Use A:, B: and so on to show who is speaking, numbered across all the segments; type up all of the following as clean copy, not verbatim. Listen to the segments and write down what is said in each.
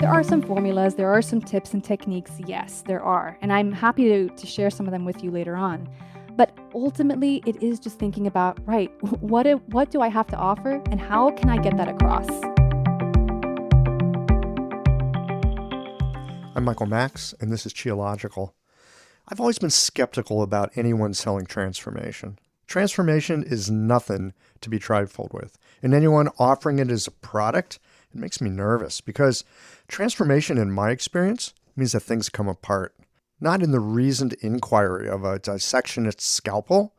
A: There are some formulas, there are some tips and techniques, yes, there are, and I'm happy to share some of them with you later on. But ultimately, it is just thinking about, right, what do I have to offer and how can I get that across?
B: I'm Michael Max, and this is Geological. I've always been skeptical about anyone selling transformation. Transformation is nothing to be trifled with, and anyone offering it as a product, it makes me nervous because transformation, in my experience, means that things come apart. Not in the reasoned inquiry of a dissectionist's scalpel,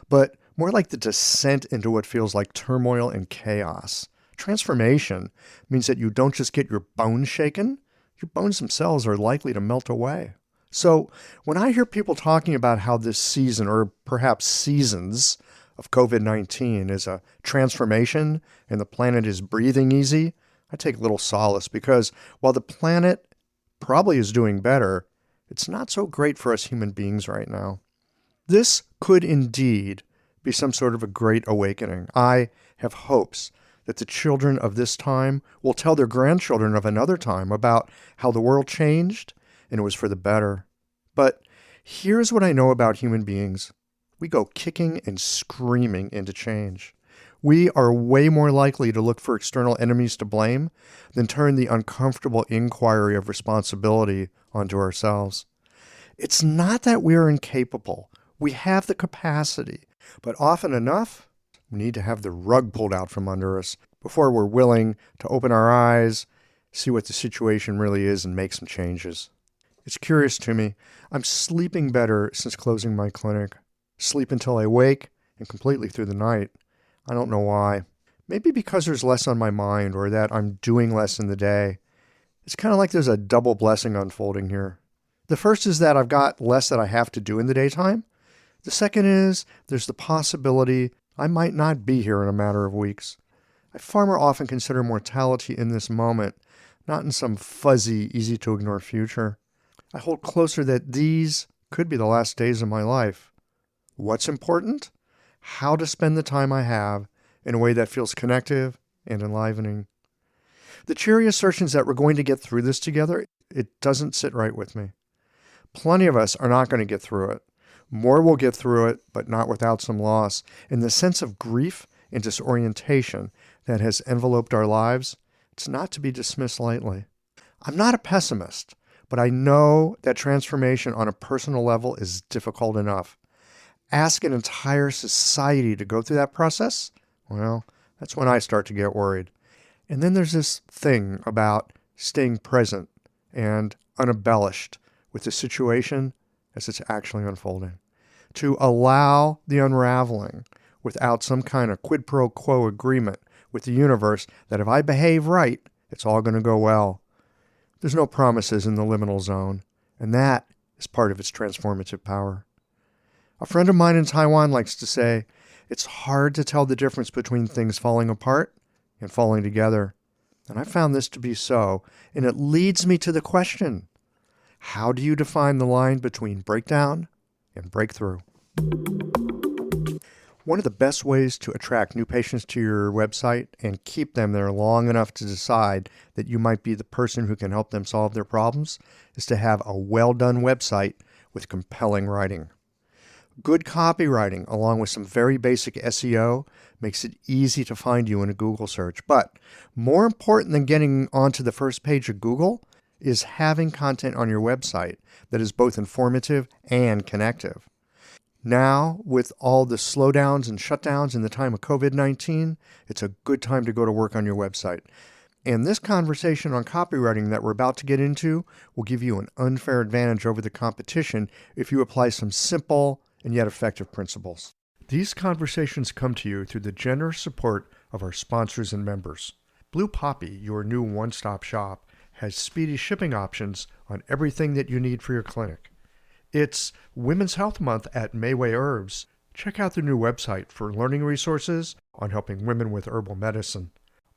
B: but more like the descent into what feels like turmoil and chaos. Transformation means that you don't just get your bones shaken, your bones themselves are likely to melt away. So when I hear people talking about how this season, or perhaps seasons, of COVID-19 is a transformation and the planet is breathing easy, I take little solace because while the planet probably is doing better, it's not so great for us human beings right now. This could indeed be some sort of a great awakening. I have hopes that the children of this time will tell their grandchildren of another time about how the world changed and it was for the better. But here's what I know about human beings. We go kicking and screaming into change. We are way more likely to look for external enemies to blame than turn the uncomfortable inquiry of responsibility onto ourselves. It's not that we are incapable. We have the capacity, but often enough, we need to have the rug pulled out from under us before we're willing to open our eyes, see what the situation really is, and make some changes. It's curious to me. I'm sleeping better since closing my clinic. Sleep until I wake and completely through the night. I don't know why. Maybe because there's less on my mind or that I'm doing less in the day. It's kind of like there's a double blessing unfolding here. The first is that I've got less that I have to do in the daytime. The second is there's the possibility I might not be here in a matter of weeks. I far more often consider mortality in this moment, not in some fuzzy, easy-to-ignore future. I hold closer that these could be the last days of my life. What's important? How to spend the time I have in a way that feels connective and enlivening. The cheery assertions that we're going to get through this together, it doesn't sit right with me. Plenty of us are not going to get through it. More will get through it, but not without some loss. And the sense of grief and disorientation that has enveloped our lives, it's not to be dismissed lightly. I'm not a pessimist, but I know that transformation on a personal level is difficult enough. Ask an entire society to go through that process? Well, that's when I start to get worried. And then there's this thing about staying present and unembellished with the situation as it's actually unfolding. To allow the unraveling without some kind of quid pro quo agreement with the universe that if I behave right, it's all going to go well. There's no promises in the liminal zone, and that is part of its transformative power. A friend of mine in Taiwan likes to say, it's hard to tell the difference between things falling apart and falling together. And I found this to be so, and it leads me to the question, how do you define the line between breakdown and breakthrough? One of the best ways to attract new patients to your website and keep them there long enough to decide that you might be the person who can help them solve their problems is to have a well-done website with compelling writing. Good copywriting, along with some very basic SEO, makes it easy to find you in a Google search. But more important than getting onto the first page of Google is having content on your website that is both informative and connective. Now, with all the slowdowns and shutdowns in the time of COVID-19, it's a good time to go to work on your website. And this conversation on copywriting that we're about to get into will give you an unfair advantage over the competition if you apply some simple and yet effective principles. These conversations come to you through the generous support of our sponsors and members. Blue Poppy, your new one-stop shop, has speedy shipping options on everything that you need for your clinic. It's Women's Health Month at Mayway Herbs. Check out their new website for learning resources on helping women with herbal medicine.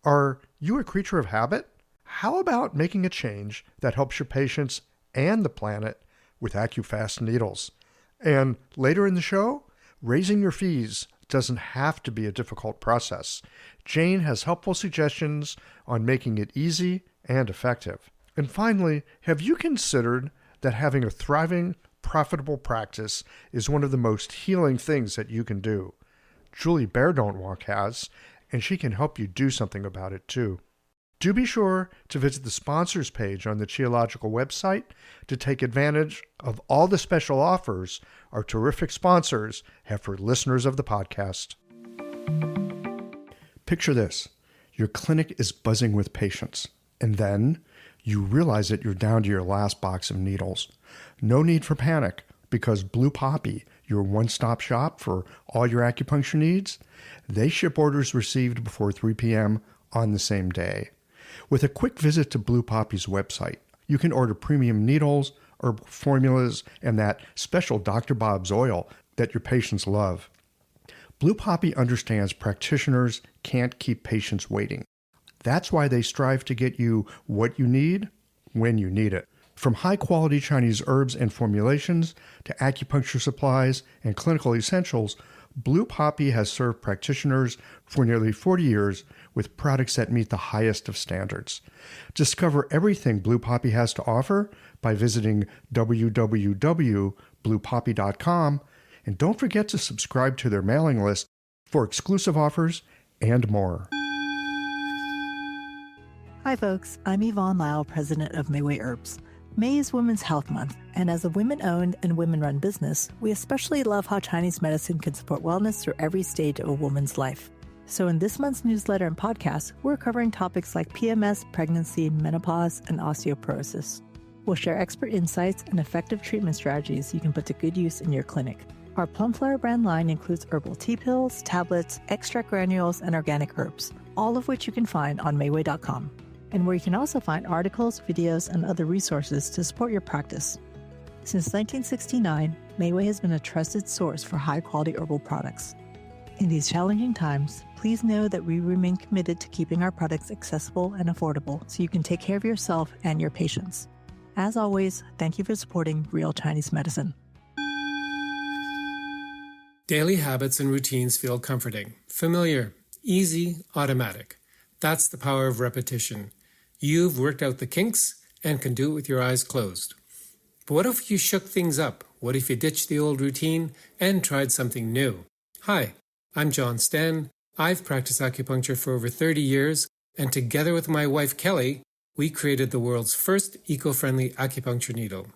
B: Are you a creature of habit? How about making a change that helps your patients and the planet with AccuFast needles? And later in the show, raising your fees doesn't have to be a difficult process. Jane has helpful suggestions on making it easy and effective. And finally, have you considered that having a thriving, profitable practice is one of the most healing things that you can do? Julie Bear-Don't-Walk has, and she can help you do something about it too. Do be sure to visit the sponsors page on the Qiological website to take advantage of all the special offers our terrific sponsors have for listeners of the podcast. Picture this. Your clinic is buzzing with patients, and then you realize that you're down to your last box of needles. No need for panic, because Blue Poppy, your one-stop shop for all your acupuncture needs, they ship orders received before 3 p.m. on the same day. With a quick visit to Blue Poppy's website, you can order premium needles, herbal formulas, and that special Dr. Bob's oil that your patients love. Blue Poppy understands practitioners can't keep patients waiting. That's why they strive to get you what you need when you need it. From high-quality Chinese herbs and formulations to acupuncture supplies and clinical essentials, Blue Poppy has served practitioners for nearly 40 years with products that meet the highest of standards. Discover everything Blue Poppy has to offer by visiting www.bluepoppy.com, and don't forget to subscribe to their mailing list for exclusive offers and more.
C: Hi folks, I'm Yvonne Lyle, president of Mayway Herbs. May is Women's Health Month, and as a women-owned and women-run business, we especially love how Chinese medicine can support wellness through every stage of a woman's life. So in this month's newsletter and podcast, we're covering topics like PMS, pregnancy, menopause, and osteoporosis. We'll share expert insights and effective treatment strategies you can put to good use in your clinic. Our Plumflower brand line includes herbal tea pills, tablets, extract granules, and organic herbs, all of which you can find on Mayway.com, and where you can also find articles, videos, and other resources to support your practice. Since 1969, Mayway has been a trusted source for high-quality herbal products. In these challenging times, please know that we remain committed to keeping our products accessible and affordable so you can take care of yourself and your patients. As always, thank you for supporting Real Chinese Medicine.
D: Daily habits and routines feel comforting, familiar, easy, automatic. That's the power of repetition. You've worked out the kinks and can do it with your eyes closed. But what if you shook things up? What if you ditched the old routine and tried something new? Hi, I'm John Sten. I've practiced acupuncture for over 30 years, and together with my wife Kelly, we created the world's first eco-friendly acupuncture needle.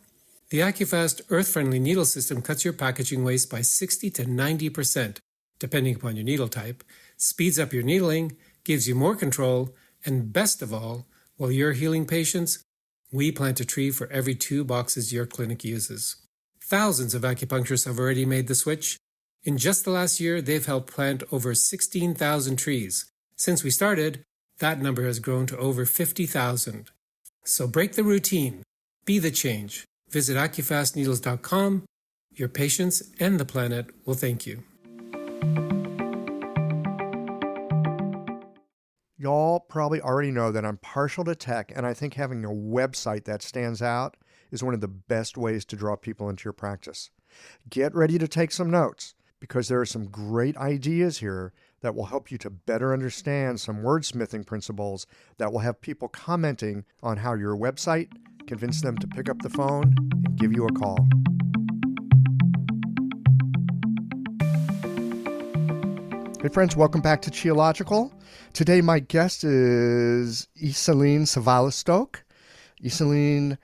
D: The AcuFast earth-friendly needle system cuts your packaging waste by 60 to 90%, depending upon your needle type, speeds up your needling, gives you more control, and best of all, while you're healing patients, we plant a tree for every 2 boxes your clinic uses. Thousands of acupuncturists have already made the switch. In just the last year, they've helped plant over 16,000 trees. Since we started, that number has grown to over 50,000. So break the routine. Be the change. Visit acufastneedles.com. Your patients and the planet will thank you.
B: Y'all probably already know that I'm partial to tech, and I think having a website that stands out is one of the best ways to draw people into your practice. Get ready to take some notes, because there are some great ideas here that will help you to better understand some wordsmithing principles that will have people commenting on how your website convince them to pick up the phone and give you a call. Hey friends, welcome back to Qiological. Today my guest is Iselin Svalastog. Iselin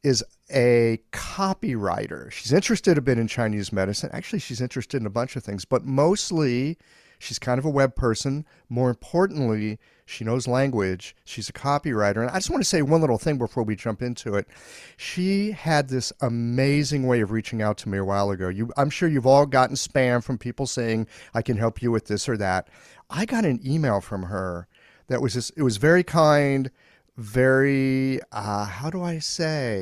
B: is a copywriter. She's interested a bit in Chinese medicine. Actually, she's interested in a bunch of things, but mostly she's kind of a web person. More importantly, she knows language. She's a copywriter. And I just want to say one little thing before we jump into it. She had this amazing way of reaching out to me a while ago. I'm sure you've all gotten spam from people saying, I can help you with this or that. I got an email from her that was just, it was very kind, very,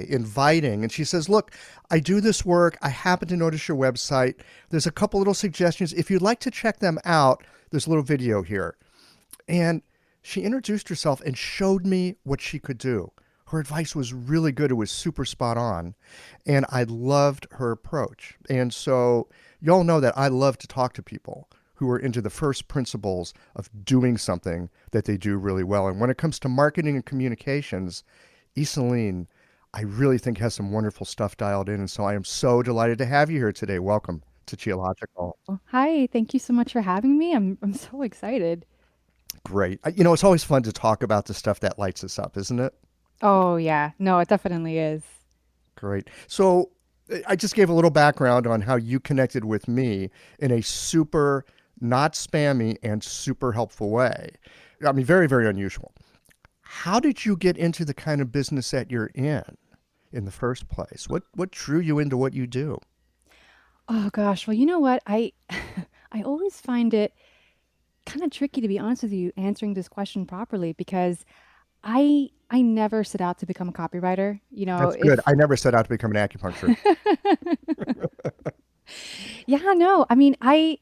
B: inviting. And she says, look, I do this work. I happen to notice your website. There's a couple little suggestions. If you'd like to check them out, there's a little video here. And she introduced herself and showed me what she could do. Her advice was really good. It was super spot on. And I loved her approach. And so y'all know that I love to talk to people who are into the first principles of doing something that they do really well. And when it comes to marketing and communications, Iselin, I really think has some wonderful stuff dialed in. And so I am so delighted to have you here today. Welcome to Geological.
A: Hi, thank you so much for having me. I'm so excited.
B: Great. It's always fun to talk about the stuff that lights us up, isn't it?
A: Oh yeah, no, it definitely is.
B: Great. So I just gave a little background on how you connected with me in a super not spammy and super helpful way. I mean, very, very unusual. How did you get into the kind of business that you're in the first place? What drew you into what you do?
A: Oh gosh, well, you know what? I always find it kind of tricky to be honest with you answering this question properly because I never set out to become a copywriter.
B: That's good.
A: If
B: I never set out to become an acupuncturist.
A: Yeah, no. I mean, I'm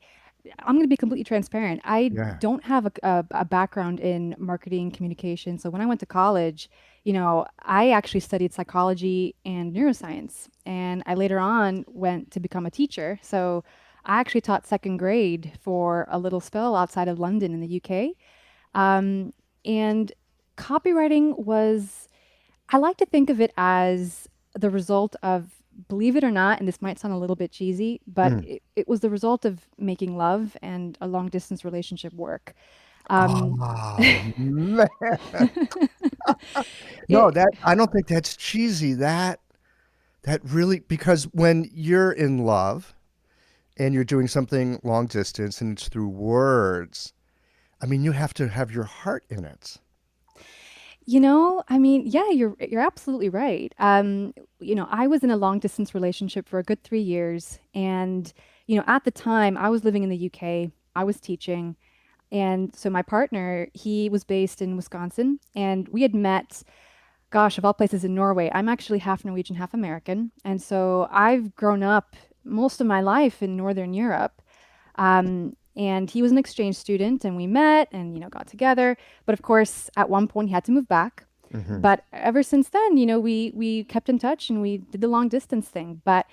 A: going to be completely transparent. I
B: Yeah.
A: don't have a background in marketing communication. So when I went to college, I actually studied psychology and neuroscience. And I later on went to become a teacher. So I actually taught second grade for a little spell outside of London in the UK. And copywriting was, I like to think of it as the result of, believe it or not, and this might sound a little bit cheesy, but
B: Mm.
A: it was the result of making love and a long distance relationship work. Um,
B: Oh man. No,
A: it,
B: that I don't think that's cheesy. That really, because when you're in love and you're doing something long distance and it's through words, I mean, you have to have your heart in it.
A: I mean, yeah, you're absolutely right. I was in a long distance relationship for a good 3 years, and at the time, I was living in the UK. I was teaching. And so my partner, he was based in Wisconsin, and we had met, gosh, of all places in Norway. I'm actually half Norwegian, half American. And so I've grown up most of my life in Northern Europe. And he was an exchange student, and we met and, got together. But of course, at one point, he had to move back.
B: Hmm.
A: But ever since then, we kept in touch and we did the long distance thing. But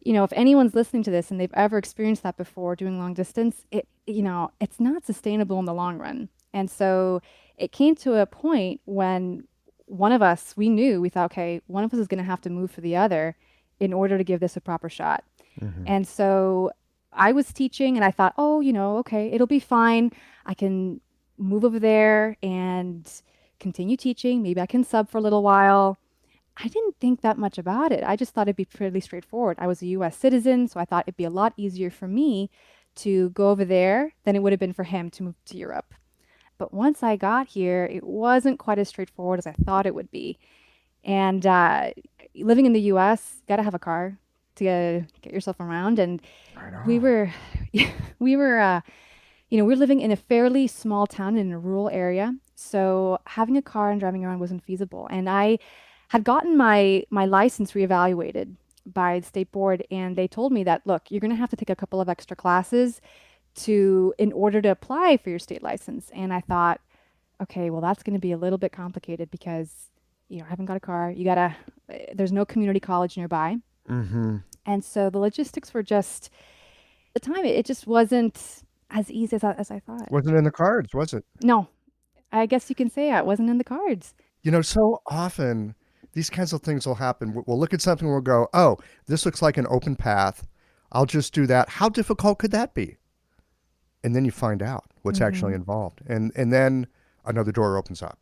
A: if anyone's listening to this and they've ever experienced that before doing long distance, it's not sustainable in the long run. And so it came to a point when one of us, we thought, okay, one of us is going to have to move for the other in order to give this a proper shot.
B: Hmm.
A: And so I was teaching and I thought, oh, okay, it'll be fine. I can move over there and continue teaching. Maybe I can sub for a little while. I didn't think that much about it. I just thought it'd be pretty straightforward. I was a US citizen, so I thought it'd be a lot easier for me to go over there than it would have been for him to move to Europe. But once I got here, it wasn't quite as straightforward as I thought it would be. And living in the US, got to have a car to get yourself around. And
B: I
A: we
B: know.
A: were, we were, we're living in a fairly small town in a rural area. So having a car and driving around wasn't feasible. And I had gotten my license reevaluated by the state board, and they told me that, look, you're going to have to take a couple of extra classes in order to apply for your state license. And I thought, okay, well, that's going to be a little bit complicated because I haven't got a car. There's no community college nearby.
B: Hmm.
A: And so the logistics were just, at the time, it just wasn't as easy as I thought.
B: Wasn't in the cards, was it?
A: No, I guess you can say it wasn't in the cards.
B: So often these kinds of things will happen. We'll look at something and we'll go, oh, this looks like an open path. I'll just do that. How difficult could that be? And then you find out what's actually
A: Hmm.
B: involved. And then another door opens up.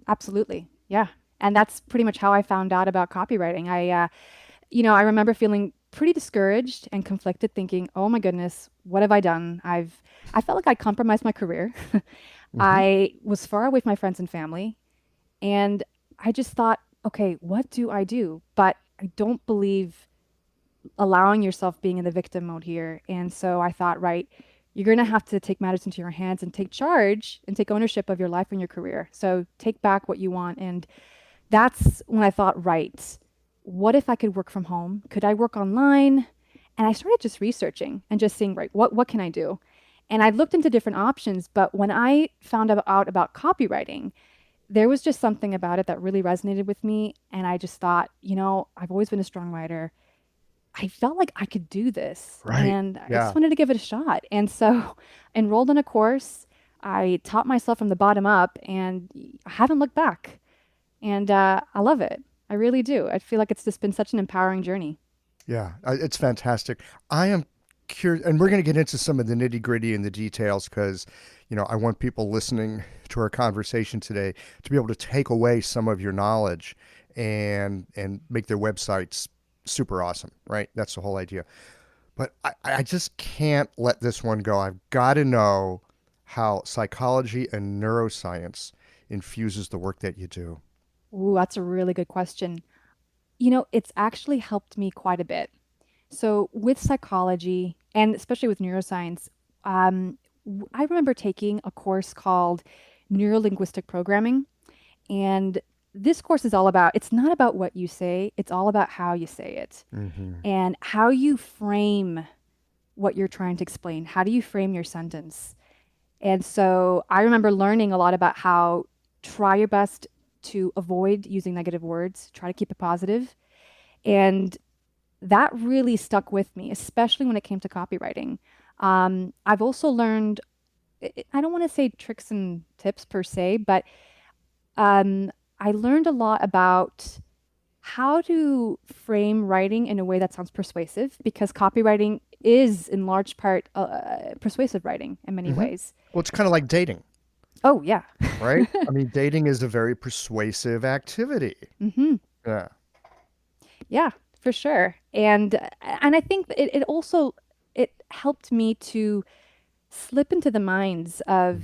A: Absolutely. Yeah. And that's pretty much how I found out about copywriting. I remember feeling pretty discouraged and conflicted, thinking, "Oh my goodness, what have I done? I felt like I compromised my career.
B: Hmm.
A: I was far away from my friends and family, and I just thought, okay, what do I do? But I don't believe allowing yourself being in the victim mode here. And so I thought, right, you're going to have to take matters into your hands and take charge and take ownership of your life and your career. So take back what you want. And that's when I thought, right, what if I could work from home? Could I work online? And I started just researching and just seeing, right, what can I do? And I looked into different options, but when I found out about copywriting, there was just something about it that really resonated with me. And I just thought, I've always been a strong writer. I felt like I could do this
B: Right.
A: and I just
B: Yeah.
A: wanted to give it a shot. And so enrolled in a course. I taught myself from the bottom up and I haven't looked back. And I love it. I really do. I feel like it's just been such an empowering journey.
B: Yeah, it's fantastic. I am curious, and we're going to get into some of the nitty gritty and the details because, I want people listening to our conversation today to be able to take away some of your knowledge and make their websites super awesome, right? That's the whole idea. But I just can't let this one go. I've got to know how psychology and neuroscience infuses the work that you do.
A: Ooh, that's a really good question. It's actually helped me quite a bit. So, with psychology and especially with neuroscience, I remember taking a course called Neurolinguistic Programming. And this course is all about, it's not about what you say, it's all about how you say it
B: Mm-hmm.
A: and how you frame what you're trying to explain. How do you frame your sentence? And so I remember learning a lot about how try your best to avoid using negative words, try to keep it positive. And that really stuck with me, especially when it came to copywriting. I've also learned, I don't want to say tricks and tips per se, but I learned a lot about how to frame writing in a way that sounds persuasive because copywriting is in large part persuasive writing in many
B: Mm-hmm.
A: ways.
B: Well, it's kind of like dating,
A: Oh, yeah.
B: right? I mean, dating is a very persuasive activity.
A: hmm
B: Yeah.
A: Yeah, for sure. And I think it also it helped me to slip into the minds of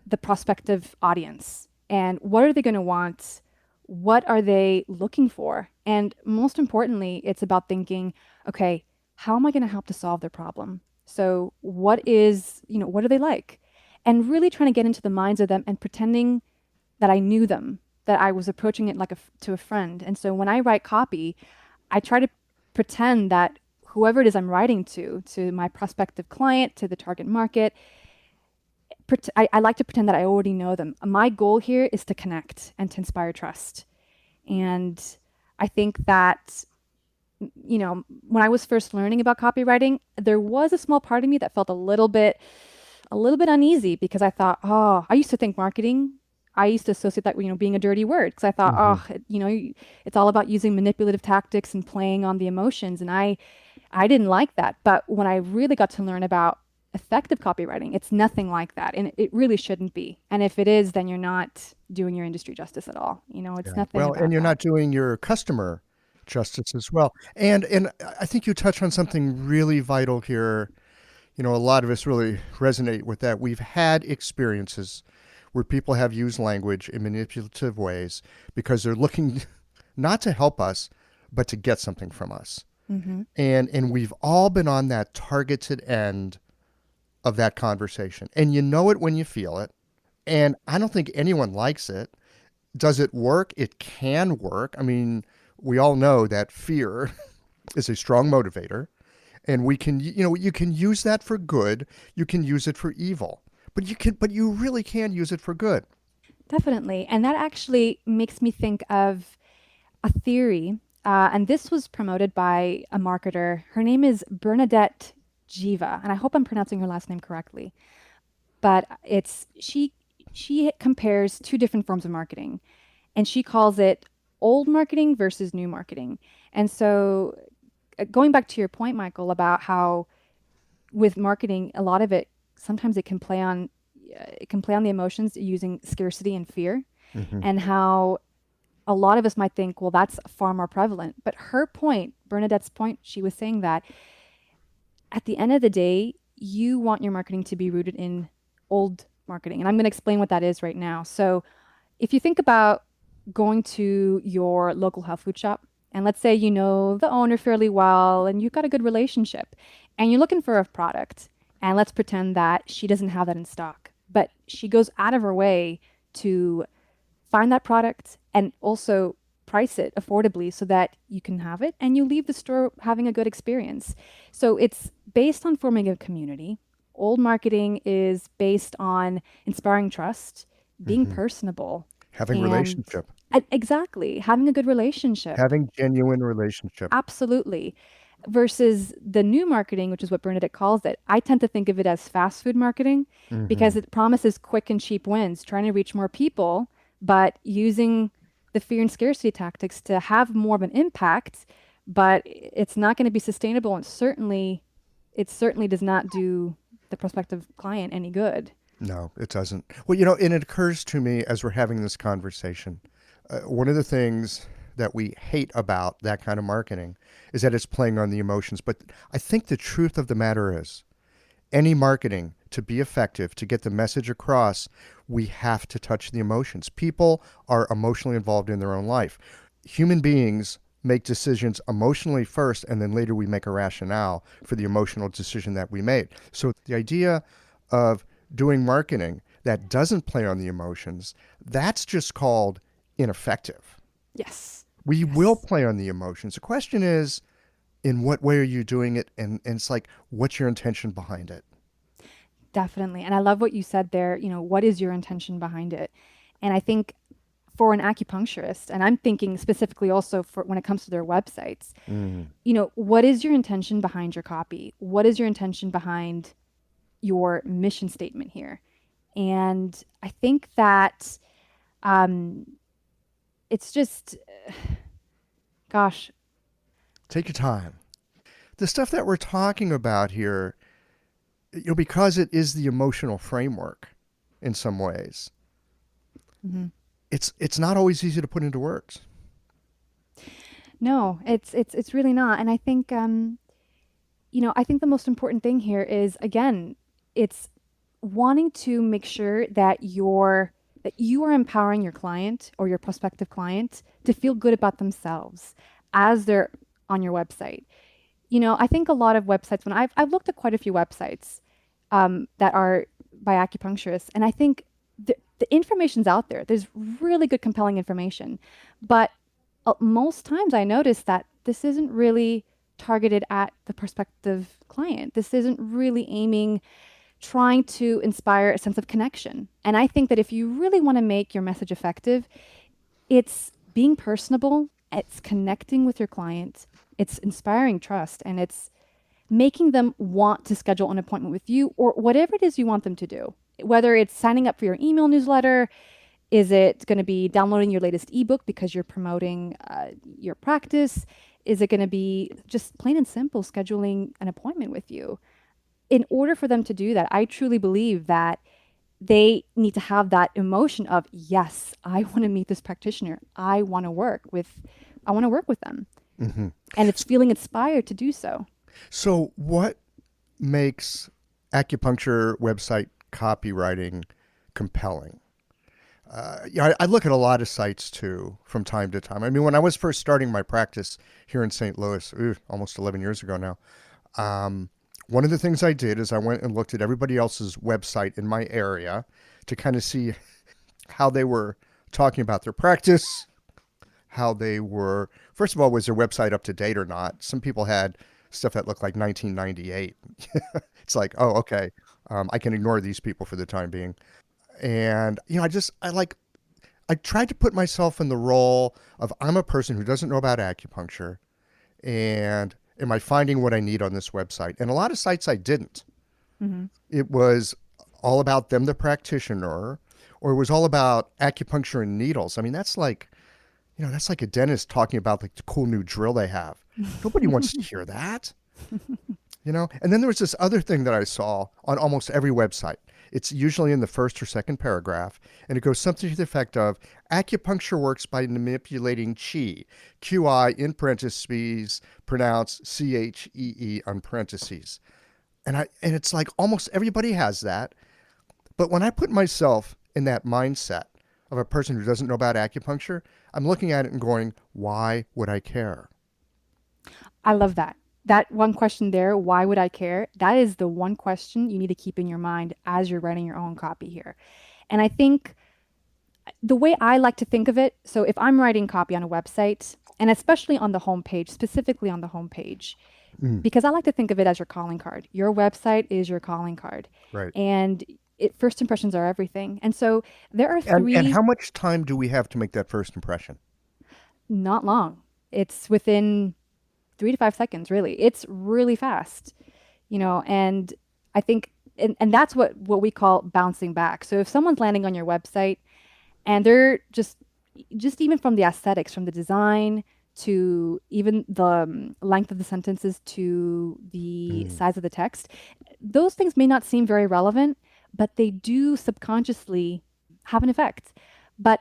A: the prospective audience and what are they going to want? What are they looking for? And most importantly, it's about thinking, okay, how am I going to help to solve their problem? So what do they like? And really trying to get into the minds of them and pretending that I knew them, that I was approaching it like to a friend. And so when I write copy, I try to pretend that whoever it is I'm writing to my prospective client, to the target market, I like to pretend that I already know them. My goal here is to connect and to inspire trust. And I think that, when I was first learning about copywriting, there was a small part of me that felt a little bit uneasy because I thought, oh, I used to think marketing, I used to associate that with, being a dirty word because I thought,
B: Mm-hmm.
A: oh, it's all about using manipulative tactics and playing on the emotions. And I didn't like that. But when I really got to learn about effective copywriting, it's nothing like that. And it really shouldn't be. And if it is, then you're not doing your industry justice at all. It's
B: Yeah.
A: nothing
B: Well, and
A: about
B: you're
A: that.
B: not doing your customer justice as well. And I think you touch on something really vital here. A lot of us really resonate with that. We've had experiences where people have used language in manipulative ways because they're looking not to help us, but to get something from us.
A: hmm
B: And we've all been on that targeted end of that conversation. And you know it when you feel it. And I don't think anyone likes it. Does it work? It can work. I mean, we all know that fear is a strong motivator, and you can use that for good. You can use it for evil, but you really can use it for good.
A: Definitely. And that actually makes me think of a theory. And this was promoted by a marketer. Her name is Bernadette Jiva. And I hope I'm pronouncing her last name correctly. But she compares two different forms of marketing. And she calls it old marketing versus new marketing. And so going back to your point, Michael, about how with marketing, a lot of it sometimes it can play on the emotions using scarcity and fear,
B: Hmm.
A: and how a lot of us might think, well, that's far more prevalent. But her point, Bernadette's point, she was saying that at the end of the day, you want your marketing to be rooted in old marketing. And I'm going to explain what that is right now. So if you think about going to your local health food shop, and let's say you know the owner fairly well and you've got a good relationship, and you're looking for a product, and let's pretend that she doesn't have that in stock, but she goes out of her way to find that product and also price it affordably so that you can have it and you leave the store having a good experience. So it's based on forming a community. Old marketing is based on inspiring trust, being
B: Hmm.
A: personable,
B: Having
A: and
B: relationship,
A: exactly having a good relationship.
B: having genuine relationship.
A: Absolutely. Versus the new marketing, which is what Bernadette calls it, I tend to think of it as fast food marketing
B: Hmm.
A: because it promises quick and cheap wins, trying to reach more people, but using the fear and scarcity tactics to have more of an impact, but it's not going to be sustainable, and it certainly does not do the prospective client any good.
B: No, it doesn't. Well, and it occurs to me as we're having this conversation, one of the things that we hate about that kind of marketing is that it's playing on the emotions. But I think the truth of the matter is, any marketing to be effective, to get the message across, we have to touch the emotions. People are emotionally involved in their own life. Human beings make decisions emotionally first, and then later we make a rationale for the emotional decision that we made. So the idea of doing marketing that doesn't play on the emotions, that's just called ineffective.
A: Yes.
B: We will play on the emotions. The question is, in what way are you doing it? And it's like, what's your intention behind it?
A: Definitely. And I love what you said there. What is your intention behind it? And I think for an acupuncturist, and I'm thinking specifically also for when it comes to their websites, what is your intention behind your copy? What is your intention behind your mission statement here? And I think that it's just, gosh.
B: Take your time. The stuff that we're talking about here, because it is the emotional framework in some ways, it's not always easy to put into words.
A: No, it's really not. And I think, I think the most important thing here is, again, it's wanting to make sure that you are empowering your client or your prospective client to feel good about themselves as they're on your website. I think a lot of websites, when I've looked at quite a few websites that are by acupuncturists, and I think the information's out there. There's really good, compelling information. But most times I notice that this isn't really targeted at the prospective client. This isn't really trying to inspire a sense of connection. And I think that if you really want to make your message effective, it's being personable, it's connecting with your client, it's inspiring trust, and it's making them want to schedule an appointment with you or whatever it is you want them to do. Whether it's signing up for your email newsletter, is it going to be downloading your latest ebook because you're promoting your practice? Is it going to be just plain and simple scheduling an appointment with you? In order for them to do that, I truly believe that they need to have that emotion of, yes, I want to meet this practitioner. I want to work with them. Mm-hmm. And it's feeling inspired to do so.
B: So what makes acupuncture website copywriting compelling? I look at a lot of sites too from time to time. I mean, when I was first starting my practice here in St. Louis, almost 11 years ago now, one of the things I did is I went and looked at everybody else's website in my area to kind of see how they were talking about their practice, how they were, first of all, was their website up to date or not? Some people had stuff that looked like 1998. It's like, oh, okay, I can ignore these people for the time being. And, I tried to put myself in the role of, I'm a person who doesn't know about acupuncture, and am I finding what I need on this website? And a lot of sites I didn't. Mm-hmm. It was all about them, the practitioner, or it was all about acupuncture and needles. I mean, that's like a dentist talking about like the cool new drill they have. Nobody wants to hear that, And then there was this other thing that I saw on almost every website. It's usually in the first or second paragraph, and it goes something to the effect of, acupuncture works by manipulating qi, Qi in parentheses, pronounced Chee on parentheses. And it's like almost everybody has that. But when I put myself in that mindset of a person who doesn't know about acupuncture, I'm looking at it and going, why would I care?
A: I love that. That one question there, why would I care? That is the one question you need to keep in your mind as you're writing your own copy here. And I think the way I like to think of it, so if I'm writing copy on a website, and especially on the homepage, specifically on the homepage, because I like to think of it as your calling card. Your website is your calling card.
B: Right.
A: And first impressions are everything. And so there are three...
B: And how much time do we have to make that first impression?
A: Not long. It's within 3 to 5 seconds, really. It's really fast, and I think, and that's what we call bouncing back. So if someone's landing on your website and they're just, just even from the aesthetics, from the design to even the length of the sentences to the size of the text, those things may not seem very relevant, but they do subconsciously have an effect. But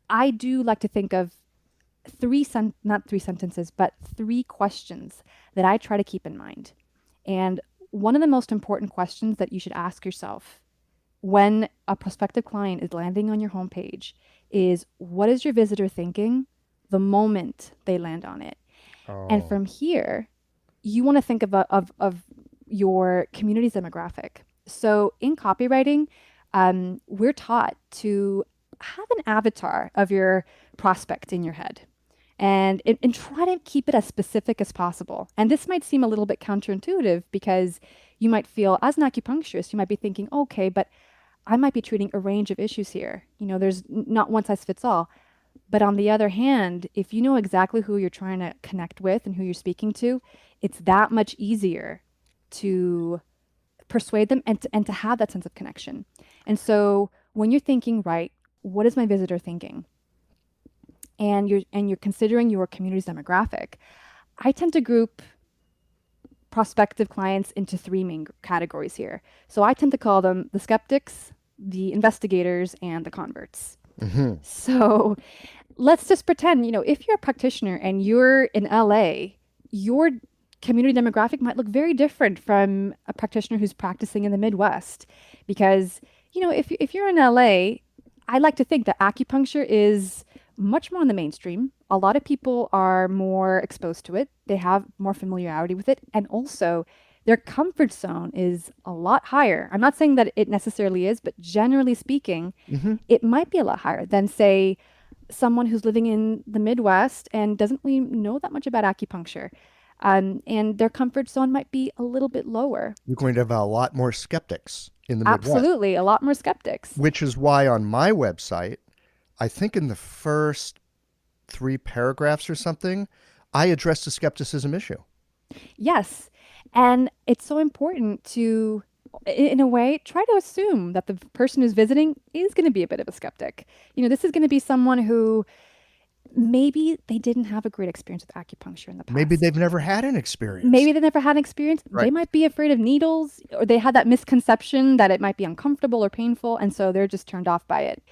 A: I do like to think of not three sentences, but three questions that I try to keep in mind. And one of the most important questions that you should ask yourself when a prospective client is landing on your homepage is, what is your visitor thinking the moment they land on it? And from here, you want to think of your community's demographic. So in copywriting, we're taught to have an avatar of your prospect in your head and try to keep it as specific as possible. And this might seem a little bit counterintuitive because you might feel, as an acupuncturist, you might be thinking, okay, but I might be treating a range of issues here. There's not one size fits all. But on the other hand, if you know exactly who you're trying to connect with and who you're speaking to, it's that much easier to persuade them and to have that sense of connection. And so when you're thinking, right, what is my visitor thinking? And you're considering your community's demographic, I tend to group prospective clients into three main categories here. So I tend to call them the skeptics, the investigators, and the converts. So let's just pretend, if you're a practitioner and you're in LA, your community demographic might look very different from a practitioner who's practicing in the Midwest. Because, if you're in LA, I like to think that acupuncture is much more in the mainstream. A lot of people are more exposed to it. They have more familiarity with it. And also, their comfort zone is a lot higher. I'm not saying that it necessarily is, but generally speaking, it might be a lot higher than, say, someone who's living in the Midwest and doesn't really know that much about acupuncture. And their comfort zone might be a little bit lower.
B: You're going to have a lot more skeptics in the Midwest.
A: Absolutely, a lot more skeptics.
B: Which is why on my website, I think in the first 3 paragraphs or something, I addressed the skepticism issue.
A: Yes. And it's so important to, in a way, try to assume that the person who's visiting is going to be a bit of a skeptic. This is going to be someone who maybe they didn't have a great experience with acupuncture in the past.
B: Maybe they've never had an experience.
A: Right. They might be afraid of needles, or they had that misconception that it might be uncomfortable or painful, and so they're just turned off by it.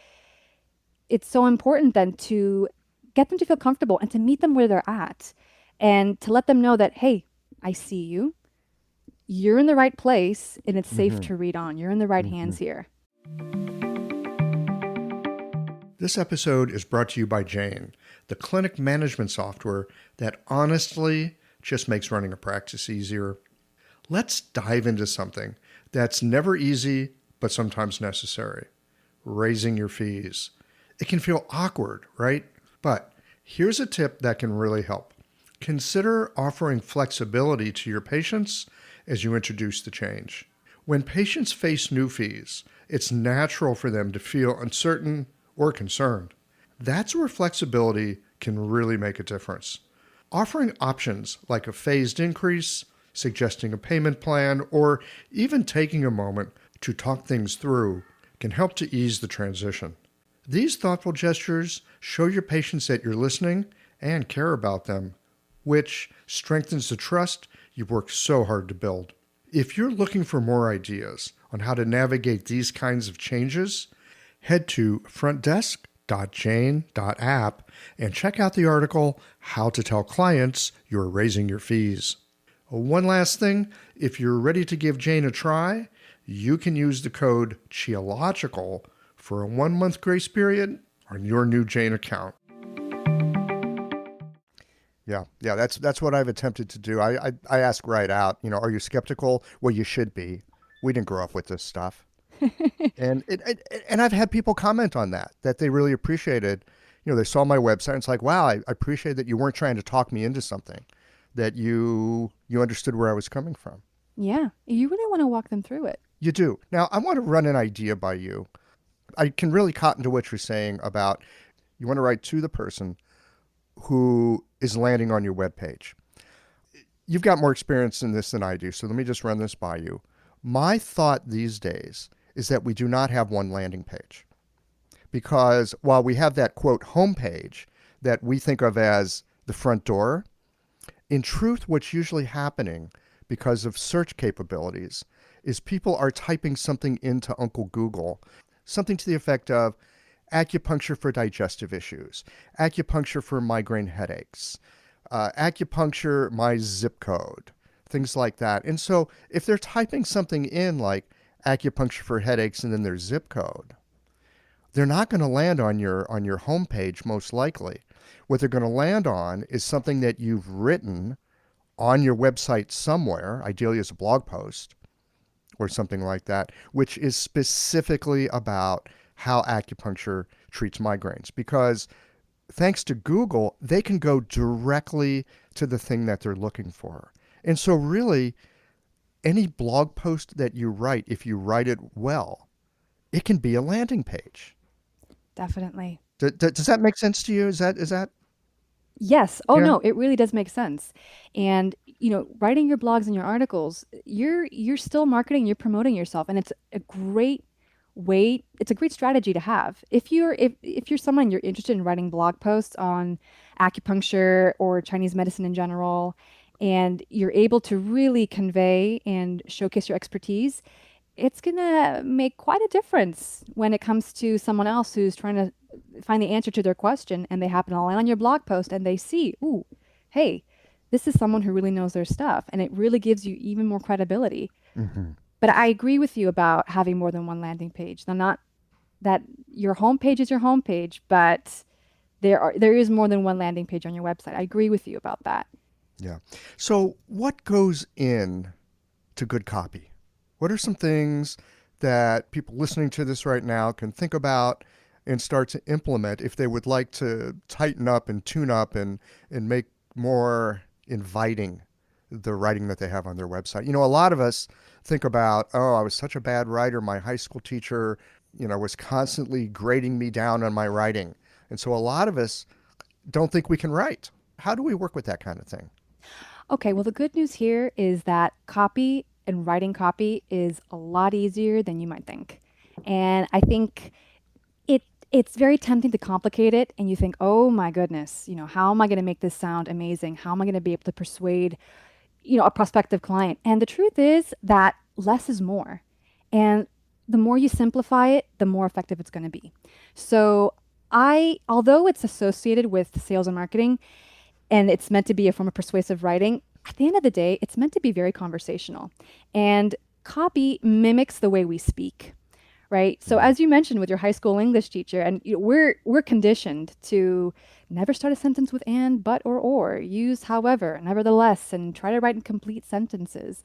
A: It's so important then to get them to feel comfortable and to meet them where they're at and to let them know that, hey, I see you. You're in the right place and it's safe to read on. You're in the right hands here.
B: This episode is brought to you by Jane, the clinic management software that honestly just makes running a practice easier. Let's dive into something that's never easy, but sometimes necessary: raising your fees. It can feel awkward, right? But here's a tip that can really help. Consider offering flexibility to your patients as you introduce the change. When patients face new fees, it's natural for them to feel uncertain or concerned. That's where flexibility can really make a difference. Offering options like a phased increase, suggesting a payment plan, or even taking a moment to talk things through can help to ease the transition. These thoughtful gestures show your patients that you're listening and care about them, which strengthens the trust you've worked so hard to build. If you're looking for more ideas on how to navigate these kinds of changes, head to frontdesk.jane.app and check out the article, How to Tell Clients You're Raising Your Fees. One last thing, if you're ready to give Jane a try, you can use the code CHEOLOGICAL for a 1-month grace period on your new Jane account. Yeah, that's what I've attempted to do. I ask right out, are you skeptical? Well, you should be. We didn't grow up with this stuff. and I've had people comment on that they really appreciated. They saw my website and it's like, wow, I appreciate that you weren't trying to talk me into something, that you understood where I was coming from.
A: Yeah, you really want to walk them through it.
B: You do. Now, I want to run an idea by you. I can really cotton to what you're saying about you want to write to the person who is landing on your webpage. You've got more experience in this than I do, so let me just run this by you. My thought these days is that we do not have one landing page, because while we have that quote homepage that we think of as the front door, in truth, what's usually happening because of search capabilities is people are typing something into Uncle Google, something to the effect of acupuncture for digestive issues, acupuncture for migraine headaches, acupuncture, my zip code, things like that. And so if they're typing something in like acupuncture for headaches and then their zip code, they're not going to land on your homepage most likely. What they're going to land on is something that you've written on your website somewhere, ideally as a blog post or something like that, which is specifically about how acupuncture treats migraines. Because thanks to Google, they can go directly to the thing that they're looking for. And so really, any blog post that you write, if you write it well, it can be a landing page.
A: Definitely.
B: Does that make sense to you? Is that?
A: Yes. Oh
B: Yeah.
A: no, it really does make sense. And writing your blogs and your articles, you're still marketing, you're promoting yourself, and it's a great it's a great strategy to have. If you're someone you're interested in writing blog posts on acupuncture or Chinese medicine in general, and you're able to really convey and showcase your expertise, it's gonna make quite a difference when it comes to someone else who's trying to find the answer to their question, and they happen to land on your blog post and they see, ooh, hey, this is someone who really knows their stuff, and it really gives you even more credibility.
B: Mm-hmm.
A: But I agree with you about having more than one landing page. Now, not that your homepage is your homepage, but there is more than one landing page on your website. I agree with you about that.
B: Yeah. So what goes in to good copy? What are some things that people listening to this right now can think about and start to implement if they would like to tighten up and tune up and make more inviting the writing that they have on their website? A lot of us think about, oh, I was such a bad writer. My high school teacher, was constantly grading me down on my writing. And so a lot of us don't think we can write. How do we work with that kind of thing?
A: Okay, well, the good news here is that copy and writing copy is a lot easier than you might think. And I think it's very tempting to complicate it, and you think, oh my goodness, how am I going to make this sound amazing? How am I going to be able to persuade, a prospective client? And the truth is that less is more. And the more you simplify it, the more effective it's going to be. So although it's associated with sales and marketing, and it's meant to be a form of persuasive writing, at the end of the day, it's meant to be very conversational. And copy mimics the way we speak, right? So as you mentioned with your high school English teacher, and we're conditioned to never start a sentence with and, but, or. Use however, nevertheless, and try to write in complete sentences.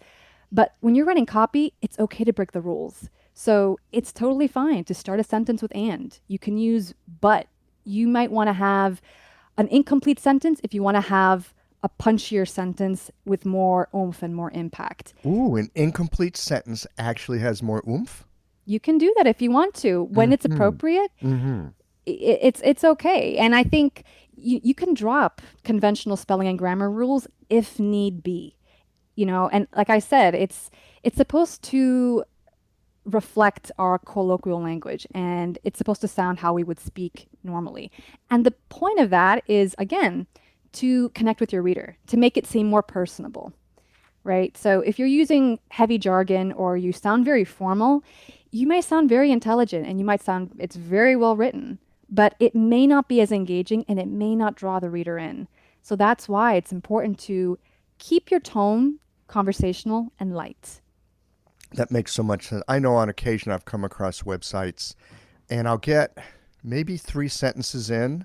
A: But when you're writing copy, it's okay to break the rules. So it's totally fine to start a sentence with and. You can use but. You might want to have an incomplete sentence if you want to have a punchier sentence with more oomph and more impact.
B: Ooh, an incomplete sentence actually has more oomph?
A: You can do that if you want to. When it's appropriate, it's okay. And I think you can drop conventional spelling and grammar rules if need be. And like I said, it's supposed to reflect our colloquial language, and it's supposed to sound how we would speak normally. And the point of that is, again, to connect with your reader, to make it seem more personable, right? So if you're using heavy jargon or you sound very formal, you may sound very intelligent and you might sound, it's very well written, but it may not be as engaging and it may not draw the reader in. So that's why it's important to keep your tone conversational and light.
B: That makes so much sense. I know on occasion I've come across websites and I'll get maybe 3 sentences in,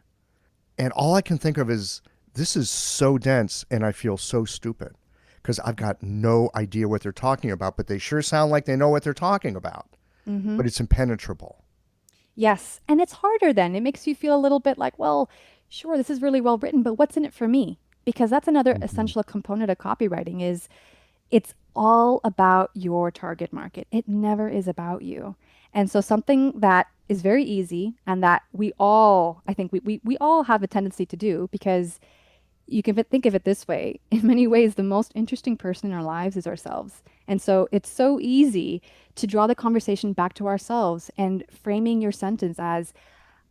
B: and all I can think of is, this is so dense and I feel so stupid because I've got no idea what they're talking about, but they sure sound like they know what they're talking about. But it's impenetrable.
A: Yes. And it's harder then. It makes you feel a little bit like, well, sure, this is really well written, but what's in it for me? Because that's another essential component of copywriting is it's all about your target market. It never is about you. And so something that is very easy and that we all have a tendency to do, because you can think of it this way. In many ways, the most interesting person in our lives is ourselves. And so it's so easy to draw the conversation back to ourselves and framing your sentence as,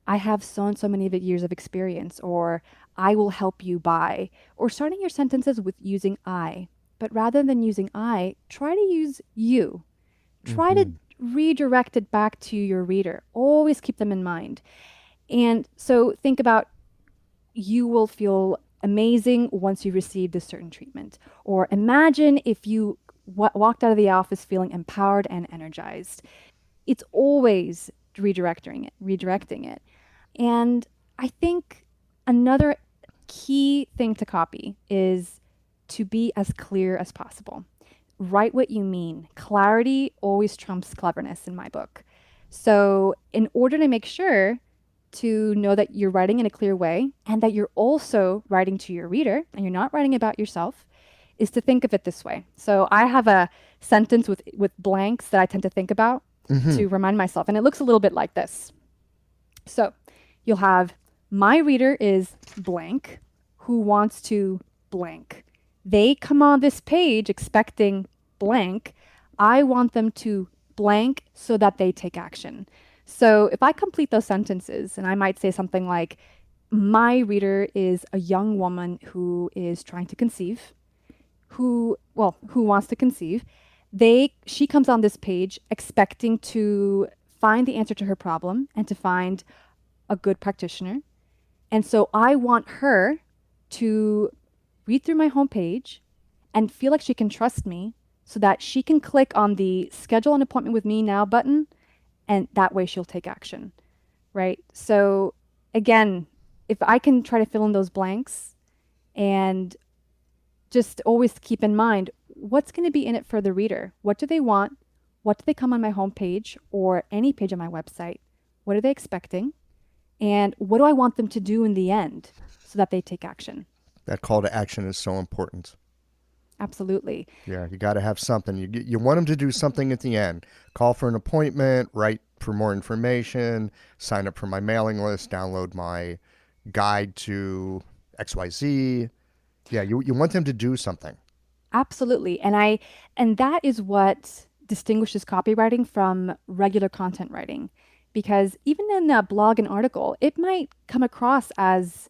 A: I have so and so many years of experience, or I will help you by, or starting your sentences with using I. But rather than using I, try to use you. Try to redirect it back to your reader. Always keep them in mind. And so think about, you will feel amazing once you receive this certain treatment. Or imagine if you walked out of the office feeling empowered and energized. It's always redirecting it. And I think another key thing to copy is to be as clear as possible. Write what you mean. Clarity always trumps cleverness in my book. So in order to make sure to know that you're writing in a clear way and that you're also writing to your reader and you're not writing about yourself, is to think of it this way. So I have a sentence with blanks that I tend to think about to remind myself, and it looks a little bit like this. So you'll have, my reader is blank who wants to blank. They come on this page expecting blank. I want them to blank so that they take action. So if I complete those sentences, and I might say something like, my reader is a young woman who is trying to conceive, who wants to conceive. She comes on this page expecting to find the answer to her problem and to find a good practitioner. And so I want her to read through my homepage and feel like she can trust me so that she can click on the schedule an appointment with me now button, and that way she'll take action, right? So again, if I can try to fill in those blanks and just always keep in mind, what's going to be in it for the reader? What do they want? What do they come on my homepage or any page on my website? What are they expecting? And what do I want them to do in the end so that they take action?
B: That call to action is so important.
A: Absolutely.
B: Yeah, you got to have something. You want them to do something at the end. Call for an appointment, write for more information, sign up for my mailing list, download my guide to XYZ. Yeah, you want them to do something.
A: Absolutely. And that is what distinguishes copywriting from regular content writing. Because even in a blog and article, it might come across as,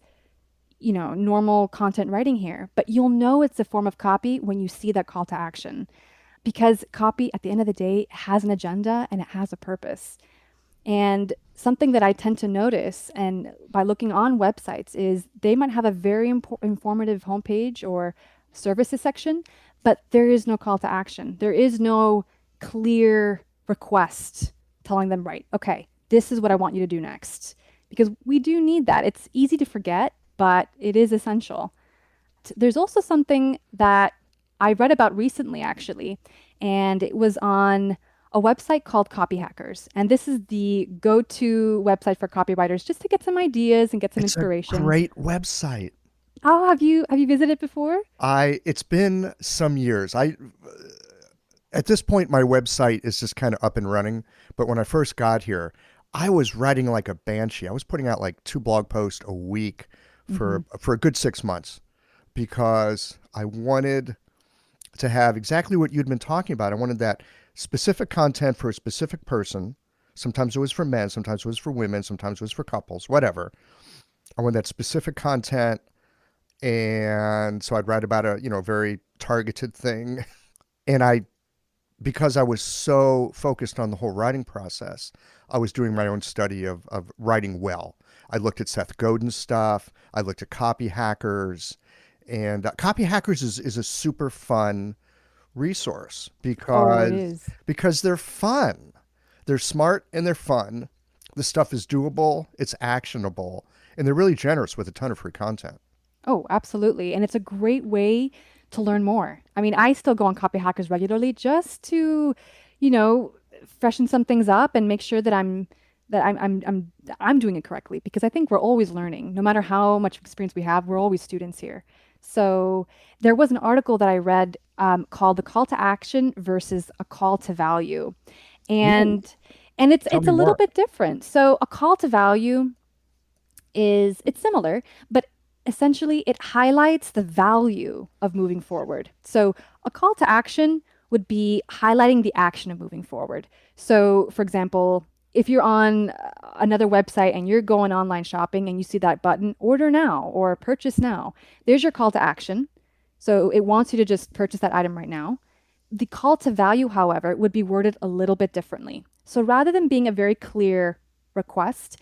A: normal content writing here, but you'll know it's a form of copy when you see that call to action. Because copy, at the end of the day, has an agenda and it has a purpose. And something that I tend to notice, and by looking on websites, is they might have a very informative homepage or services section, but there is no call to action. There is no clear request telling them, right, okay, this is what I want you to do next. Because we do need that. It's easy to forget, but it is essential. There's also something that I read about recently, actually, and it was on a website called Copy Hackers. And this is the go-to website for copywriters just to get some ideas and get some inspiration.
B: It's a great website.
A: Oh, have you visited before?
B: It's been some years. At this point, my website is just kind of up and running. But when I first got here, I was writing like a banshee. I was putting out like 2 blog posts a week for a good 6 months because I wanted to have exactly what you'd been talking about. I wanted that specific content for a specific person. Sometimes it was for men, sometimes it was for women, sometimes it was for couples, whatever. I wanted that specific content. And so I'd write about a, very targeted thing. And because I was so focused on the whole writing process, I was doing my own study of writing well. I looked at Seth Godin's stuff. I looked at Copy Hackers. And Copy Hackers is a super fun resource because they're fun. They're smart and they're fun. The stuff is doable. It's actionable. And they're really generous with a ton of free content.
A: Oh, absolutely. And it's a great way to learn more. I mean, I still go on Copy Hackers regularly just to, freshen some things up and make sure that I'm doing it correctly, because I think we're always learning. No matter how much experience we have, we're always students here. So there was an article that I read called "The Call to Action versus a Call to Value," and it's a little bit different. So a call to value it's similar, but essentially it highlights the value of moving forward. So a call to action would be highlighting the action of moving forward. So, for example, if you're on another website and you're going online shopping and you see that button, order now or purchase now, there's your call to action. So it wants you to just purchase that item right now. The call to value, however, would be worded a little bit differently. So rather than being a very clear request,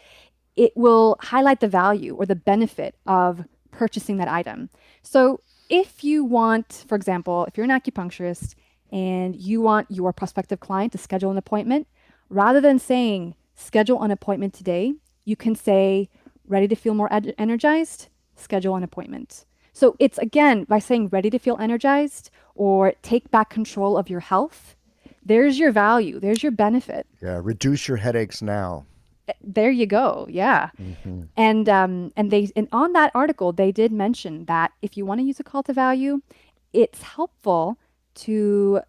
A: it will highlight the value or the benefit of purchasing that item. So if you want, for example, if you're an acupuncturist and you want your prospective client to schedule an appointment, rather than saying schedule an appointment today, you can say ready to feel more energized, schedule an appointment. So it's, again, by saying ready to feel energized or take back control of your health, there's your value, there's your benefit.
B: Yeah, reduce your headaches now.
A: There you go. Yeah. And on that article, they did mention that if you want to use a call to value, it's helpful to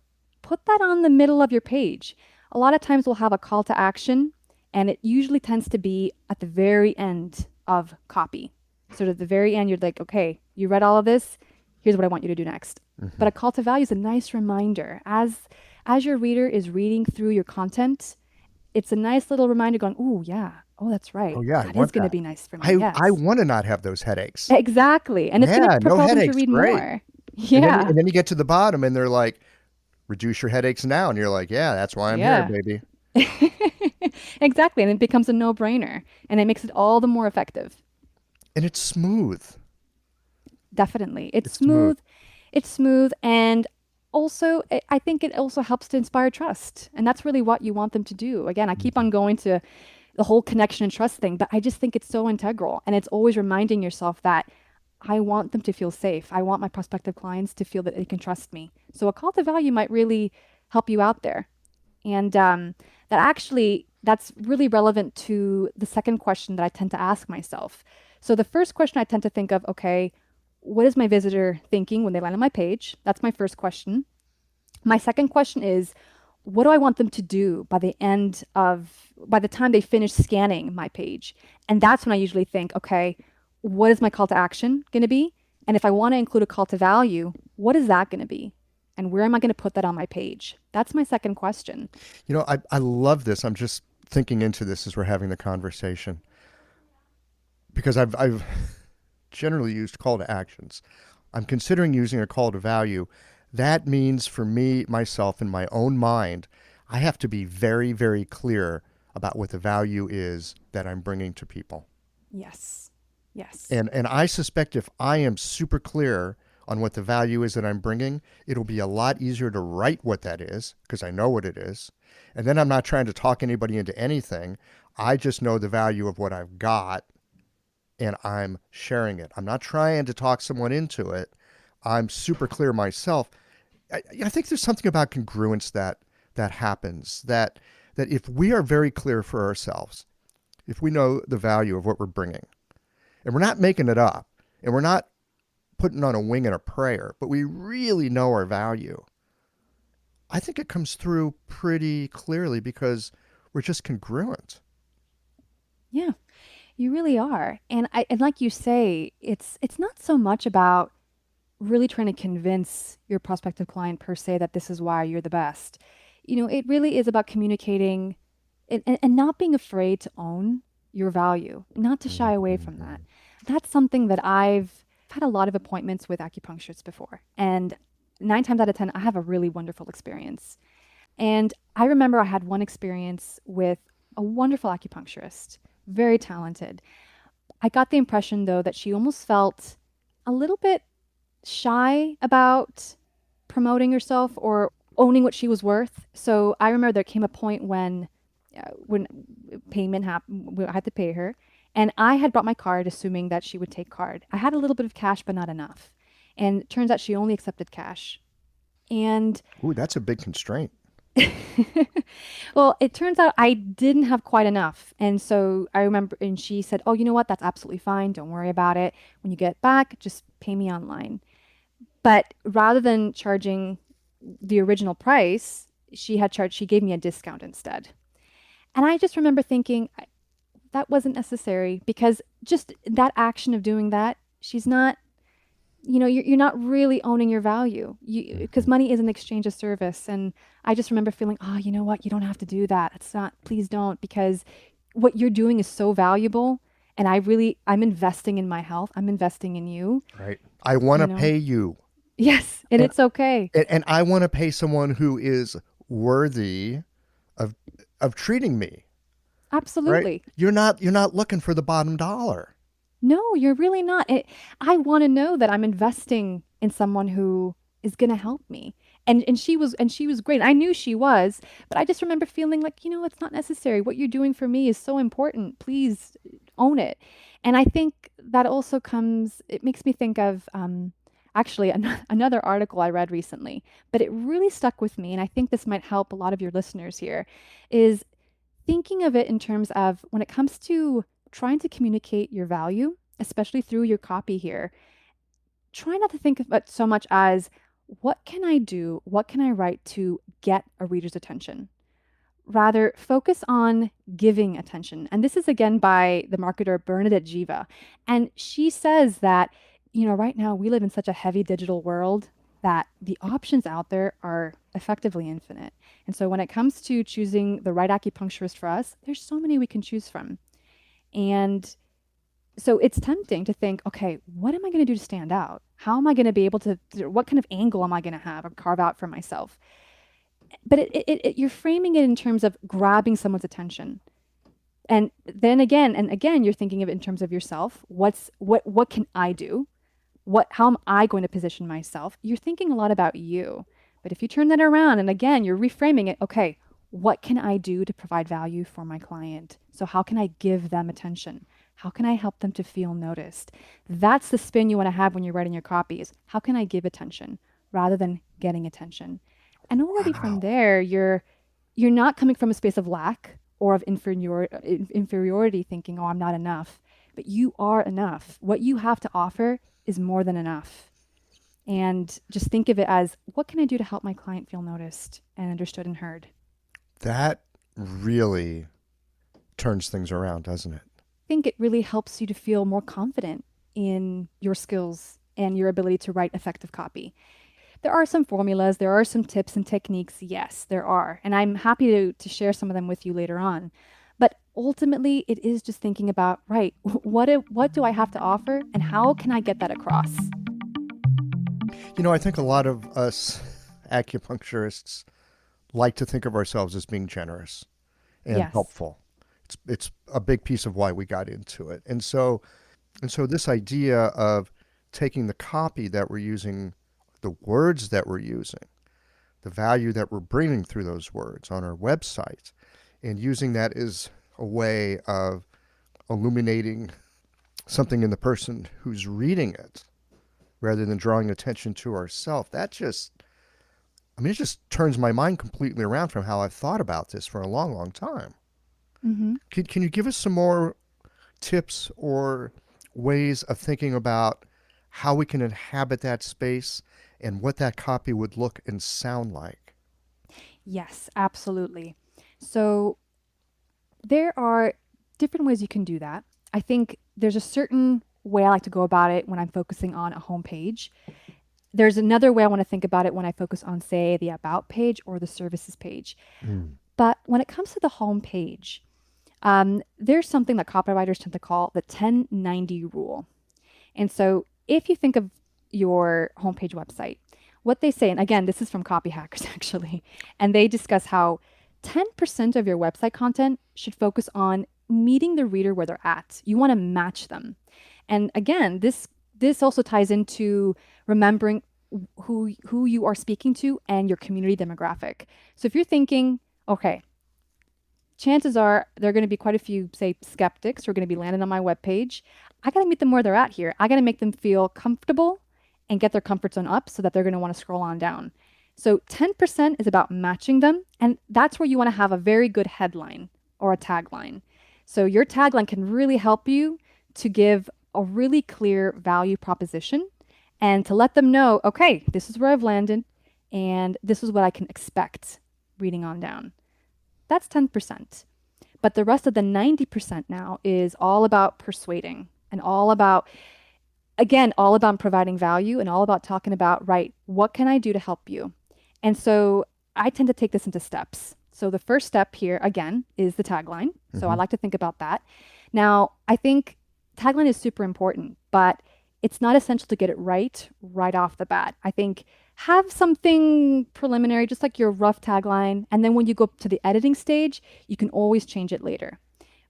A: put that on the middle of your page. A lot of times we'll have a call to action, and it usually tends to be at the very end of copy. So at the very end, you're like, okay, you read all of this. Here's what I want you to do next. But a call to value is a nice reminder. As your reader is reading through your content, it's a nice little reminder going, oh, yeah. Oh, that's right.
B: Oh, yeah,
A: that is going to be nice for me.
B: I want to not have those headaches.
A: Exactly. And it's going to propel them to read more. Yeah.
B: And then you get to the bottom and they're like, reduce your headaches now. And you're like, yeah, that's why I'm here, baby.
A: Exactly. And it becomes a no-brainer. And it makes it all the more effective.
B: And it's smooth.
A: Definitely. It's smooth. It's smooth. And also, I think it also helps to inspire trust. And that's really what you want them to do. Again, I keep on going to the whole connection and trust thing, but I just think it's so integral. And it's always reminding yourself that I want them to feel safe. I want my prospective clients to feel that they can trust me. So a call to value might really help you out there. And that's really relevant to the second question that I tend to ask myself. So the first question I tend to think of, okay, what is my visitor thinking when they land on my page? That's my first question. My second question is, what do I want them to do by the time they finish scanning my page? And that's when I usually think, okay, what is my call to action going to be? And if I want to include a call to value, what is that going to be? And where am I going to put that on my page? That's my second question.
B: You know, I love this. I'm just thinking into this as we're having the conversation, because I've generally used call to actions. I'm considering using a call to value. That means for me, myself, in my own mind, I have to be very, very clear about what the value is that I'm bringing to people.
A: Yes. Yes.
B: And I suspect if I am super clear on what the value is that I'm bringing, it'll be a lot easier to write what that is because I know what it is. And then I'm not trying to talk anybody into anything. I just know the value of what I've got and I'm sharing it. I'm not trying to talk someone into it. I'm super clear myself. I think there's something about congruence that happens, that if we are very clear for ourselves, if we know the value of what we're bringing, and we're not making it up, and we're not putting on a wing and a prayer, but we really know our value, I think it comes through pretty clearly because we're just congruent.
A: Yeah, you really are. And like you say, it's not so much about really trying to convince your prospective client per se that this is why you're the best. You know, it really is about communicating and not being afraid to own your value, not to shy away from that. That's something that I've had a lot of appointments with acupuncturists before. And 9 times out of 10, I have a really wonderful experience. And I remember I had one experience with a wonderful acupuncturist, very talented. I got the impression, though, that she almost felt a little bit shy about promoting herself or owning what she was worth. So I remember there came a point when payment happened, I had to pay her. And I had brought my card assuming that she would take card. I had a little bit of cash, but not enough. And it turns out she only accepted cash. And
B: ooh, that's a big constraint.
A: well, it turns out I didn't have quite enough. And so I remember, and she said, oh, you know what? That's absolutely fine. Don't worry about it. When you get back, just pay me online. But rather than charging the original price, she gave me a discount instead. And I just remember thinking that wasn't necessary because just that action of doing that, she's not you're not really owning your value, because money is an exchange of service. And I just remember feeling, oh, you know what, you don't have to do that. It's not, please don't, because what you're doing is so valuable. And I'm investing in my health. I'm investing in you,
B: Right. I want
A: you
B: to
A: know?
B: pay you.
A: Yes. And
B: And,
A: it's okay.
B: and I want to pay someone who is worthy of treating me, right?
A: Absolutely.
B: You're not looking for the bottom dollar.
A: No, you're really not. I want to know that I'm investing in someone who is going to help me. And she was great. I knew she was, but I just remember feeling like, it's not necessary. What you're doing for me is so important. Please own it. And I think that also it makes me think of actually another article I read recently, but it really stuck with me. And I think this might help a lot of your listeners here, is thinking of it in terms of when it comes to trying to communicate your value, especially through your copy here, try not to think of it so much as what can I do? What can I write to get a reader's attention? Rather, focus on giving attention. And this is again by the marketer Bernadette Jiva. And she says that, right now we live in such a heavy digital world that the options out there are effectively infinite. And so when it comes to choosing the right acupuncturist for us, there's so many we can choose from. And so it's tempting to think, okay, what am I going to do to stand out? How am I going to be able to, what kind of angle am I going to have or carve out for myself? But you're framing it in terms of grabbing someone's attention. And then again, you're thinking of it in terms of yourself. What can I do? How am I going to position myself? You're thinking a lot about you. But if you turn that around and again, you're reframing it, okay, what can I do to provide value for my client? So how can I give them attention? How can I help them to feel noticed? That's the spin you want to have when you're writing your copy, is how can I give attention rather than getting attention? And already from
B: Wow.
A: there, you're not coming from a space of lack or of inferiority thinking, oh, I'm not enough. But you are enough. What you have to offer is more than enough. And just think of it as, what can I do to help my client feel noticed and understood and heard?
B: That really turns things around, doesn't it?
A: I think it really helps you to feel more confident in your skills and your ability to write effective copy. There are some formulas, there are some tips and techniques. Yes, there are. And I'm happy to share some of them with you later on. But ultimately, it is just thinking about, right, what do I have to offer and how can I get that across?
B: I think a lot of us acupuncturists like to think of ourselves as being generous and
A: Yes.
B: helpful. It's a big piece of why we got into it. And so this idea of taking the copy that we're using, the words that we're using, the value that we're bringing through those words on our website, and using that as a way of illuminating something in the person who's reading it rather than drawing attention to ourselves. It just turns my mind completely around from how I've thought about this for a long, long time.
A: Mm-hmm.
B: Can you give us some more tips or ways of thinking about how we can inhabit that space and what that copy would look and sound like?
A: Yes, absolutely. So there are different ways you can do that. I think there's a certain way I like to go about it when I'm focusing on a home page. There's another way I want to think about it when I focus on, say, the About page or the Services page.
B: Mm.
A: But when it comes to the home page, there's something that copywriters tend to call the 1090 rule. And so if you think of your homepage website, what they say, and again, this is from Copy Hackers actually, and they discuss how 10% of your website content should focus on meeting the reader where they're at. You want to match them. And again, this also ties into remembering who you are speaking to and your community demographic. So if you're thinking, okay, chances are there are going to be quite a few, say, skeptics who are going to be landing on my webpage. I got to meet them where they're at here. I got to make them feel comfortable and get their comfort zone up so that they're going to want to scroll on down. So 10% is about matching them. And that's where you want to have a very good headline or a tagline. So your tagline can really help you to give a really clear value proposition and to let them know, okay, this is where I've landed and this is what I can expect reading on down. That's 10%. But the rest of the 90% now is all about persuading and all about Again, all about providing value and all about talking about, right, what can I do to help you? And so I tend to take this into steps. So the first step here, again, is the tagline. So I
B: Hmm.
A: like to think about that. Now, I think tagline is super important, but it's not essential to get it right off the bat. I think have something preliminary, just like your rough tagline. And then when you go to the editing stage, you can always change it later.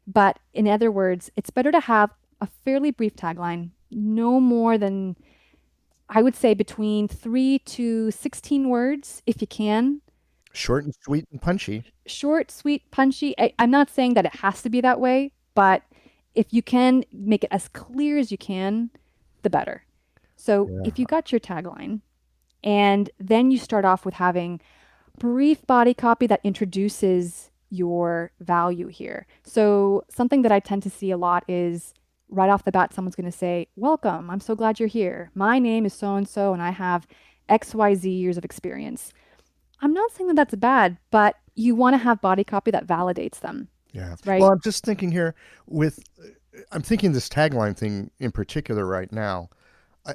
A: But in other words, it's better to have a fairly brief tagline, no more than, I would say, between 3 to 16 words if you can.
B: Short and sweet and punchy.
A: Short, sweet, punchy. I'm not saying that it has to be that way, but if you can make it as clear as you can, the better. So
B: Yeah.
A: if you got your tagline and then you start off with having brief body copy that introduces your value here. So, something that I tend to see a lot is right off the bat, someone's going to say, "Welcome, I'm so glad you're here. My name is so and so, and I have XYZ years of experience." I'm not saying that that's bad, but you want to have body copy that validates them,
B: Yeah. Well,
A: right?
B: I'm just thinking here with, I'm thinking this tagline thing in particular right now.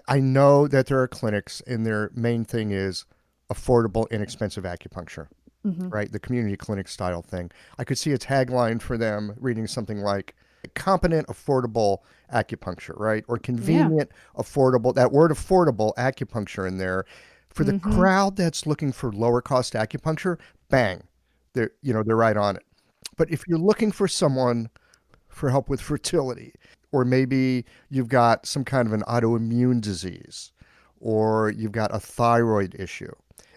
B: I know that there are clinics and their main thing is affordable, inexpensive acupuncture,
A: Hmm.
B: right? The community clinic style thing. I could see a tagline for them reading something like competent, affordable acupuncture, right? Or
A: Yeah.
B: convenient, affordable, that word affordable acupuncture in there. For the
A: Hmm.
B: crowd that's looking for lower cost acupuncture, bang, they're right on it. But if you're looking for someone for help with fertility, or maybe you've got some kind of an autoimmune disease, or you've got a thyroid issue,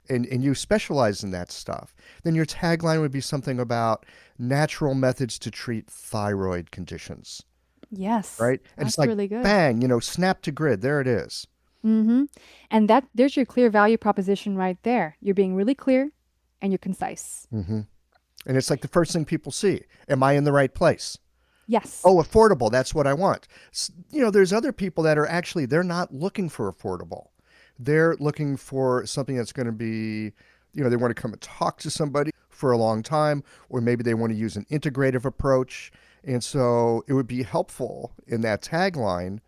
B: and you specialize in that stuff, then your tagline would be something about natural methods to treat thyroid conditions,
A: Yes,
B: right? And it's
A: that's
B: like,
A: really good.
B: bang, snap to grid. There it is.
A: Hmm. And that there's your clear value proposition right there. You're being really clear and you're concise.
B: Hmm. And it's like the first thing people see. Am I in the right place?
A: Yes.
B: Oh, affordable. That's what I want. There's other people that are actually, they're not looking for affordable. They're looking for something that's going to be, they want to come and talk to somebody for a long time, or maybe they want to use an integrative approach. And so it would be helpful in that tagline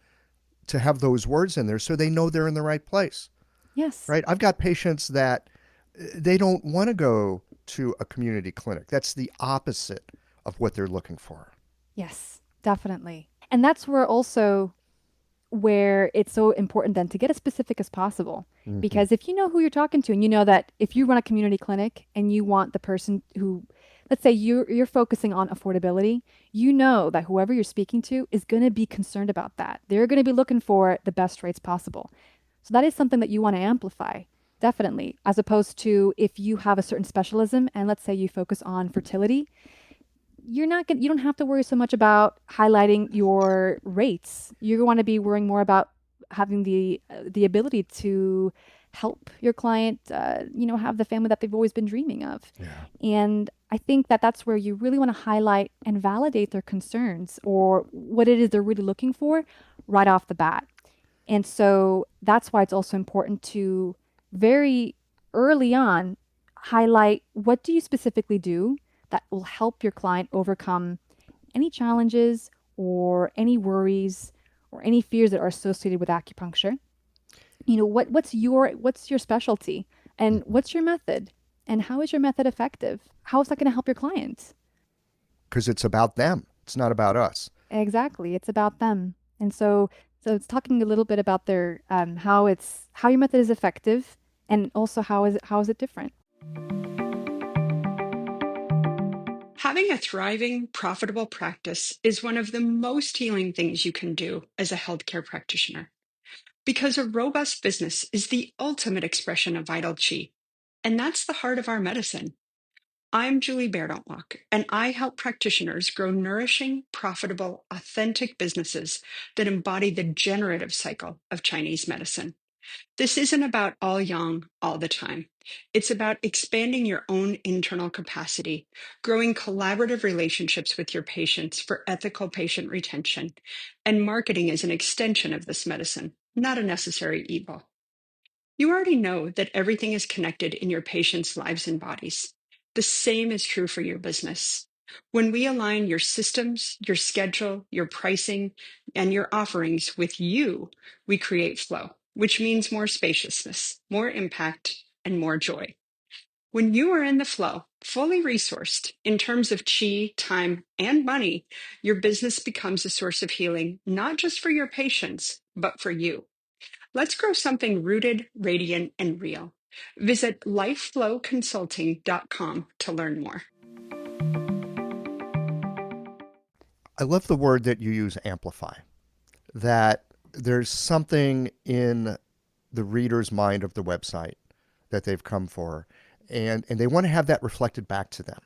B: to have those words in there so they know they're in the right place,
A: Yes.
B: right? I've got patients that they don't want to go to a community clinic. That's the opposite of what they're looking for.
A: Yes, definitely. And that's where it's so important then to get as specific as possible.
B: Hmm.
A: Because if you know who you're talking to and you know that if you run a community clinic and you want the person who, let's say you're focusing on affordability, you know that whoever you're speaking to is going to be concerned about that. They're going to be looking for the best rates possible. So that is something that you want to amplify. Definitely, as opposed to if you have a certain specialism and let's say you focus on fertility, you don't have to worry so much about highlighting your rates. You want to be worrying more about having the ability to help your client have the family that they've always been dreaming of.
B: Yeah.
A: And I think that that's where you really want to highlight and validate their concerns or what it is they're really looking for right off the bat. And so that's why it's also important to very early on highlight what do you specifically do that will help your client overcome any challenges or any worries or any fears that are associated with acupuncture. What's your specialty and what's your method and how is your method effective? How is that going to help your clients?
B: Because it's about them. It's not about us.
A: Exactly. It's about them. And so it's talking a little bit about their how your method is effective and also how is it different.
E: Having a thriving, profitable practice is one of the most healing things you can do as a healthcare practitioner because a robust business is the ultimate expression of vital chi. And that's the heart of our medicine. I'm Julie Bairdontlock, and I help practitioners grow nourishing, profitable, authentic businesses that embody the generative cycle of Chinese medicine. This isn't about all yang all the time. It's about expanding your own internal capacity, growing collaborative relationships with your patients for ethical patient retention, and marketing as an extension of this medicine, not a necessary evil. You already know that everything is connected in your patients' lives and bodies. The same is true for your business. When we align your systems, your schedule, your pricing, and your offerings with you, we create flow, which means more spaciousness, more impact, and more joy. When you are in the flow, fully resourced in terms of chi, time, and money, your business becomes a source of healing, not just for your patients, but for you. Let's grow something rooted, radiant, and real. Visit lifeflowconsulting.com to learn more.
B: I love the word that you use, amplify, that there's something in the reader's mind of the website that they've come for, and they want to have that reflected back to them,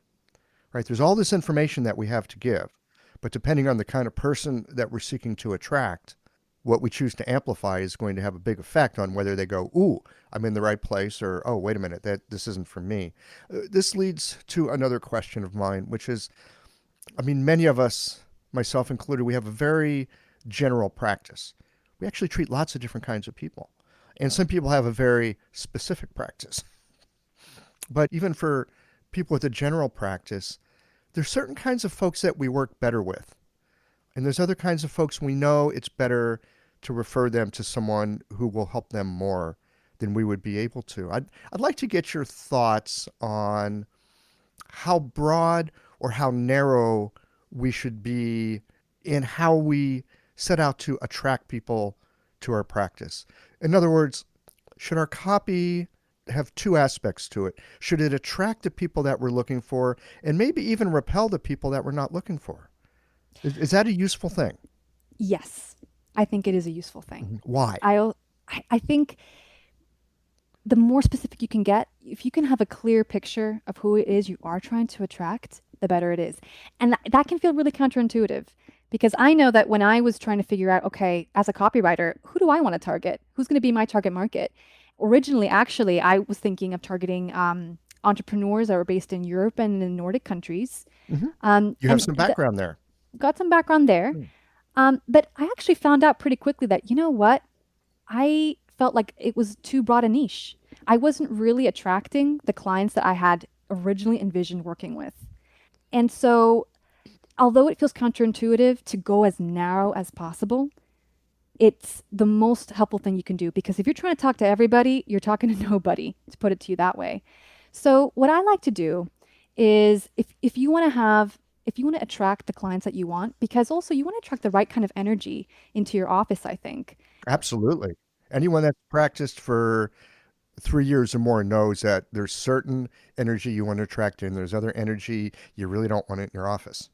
B: right? There's all this information that we have to give, but depending on the kind of person that we're seeking to attract, what we choose to amplify is going to have a big effect on whether they go, ooh, I'm in the right place, or, oh, wait a minute, this isn't for me. This leads to another question of mine, which is, I mean, many of us, myself included, we have a very general practice. We actually treat lots of different kinds of people. And some people have a very specific practice. But even for people with a general practice, there's certain kinds of folks that we work better with. And there's other kinds of folks we know it's better to refer them to someone who will help them more than we would be able to. I'd like to get your thoughts on how broad or how narrow we should be in how we set out to attract people to our practice. In other words, should our copy have two aspects to it? Should it attract the people that we're looking for and maybe even repel the people that we're not looking for? Is that a useful thing?
A: Yes, I think it is a useful thing.
B: Why?
A: I think the more specific you can get, if you can have a clear picture of who it is you are trying to attract, the better it is. And that can feel really counterintuitive, because I know that when I was trying to figure out, okay, as a copywriter, who do I want to target? Who's going to be my target market? Originally, actually, I was thinking of targeting entrepreneurs that were based in Europe and in Nordic countries.
B: You have some background there.
A: Got some background there. But I actually found out pretty quickly that, you know what? I felt like it was too broad a niche. I wasn't really attracting the clients that I had originally envisioned working with. And so, although it feels counterintuitive to go as narrow as possible, it's the most helpful thing you can do, because if you're trying to talk to everybody, you're talking to nobody, to put it to you that way. So what I like to do is if you want to attract the clients that you want, because also you want to attract the right kind of energy into your office, I think.
B: Absolutely. Anyone that's practiced for 3 years or more knows that there's certain energy you want to attract and there's other energy you really don't want it in your office.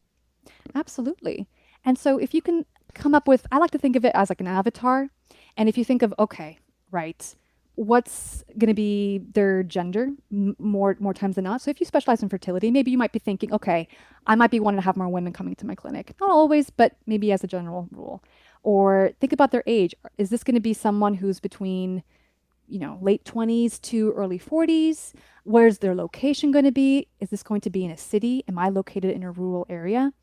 A: Absolutely. And so if you can come up with, I like to think of it as like an avatar. And if you think of, okay, right, what's going to be their gender more times than not? So if you specialize in fertility, maybe you might be thinking, okay, I might be wanting to have more women coming to my clinic. Not always, but maybe as a general rule. Or think about their age. Is this going to be someone who's between, late 20s to early 40s? Where's their location going to be? Is this going to be in a city? Am I located in a rural area?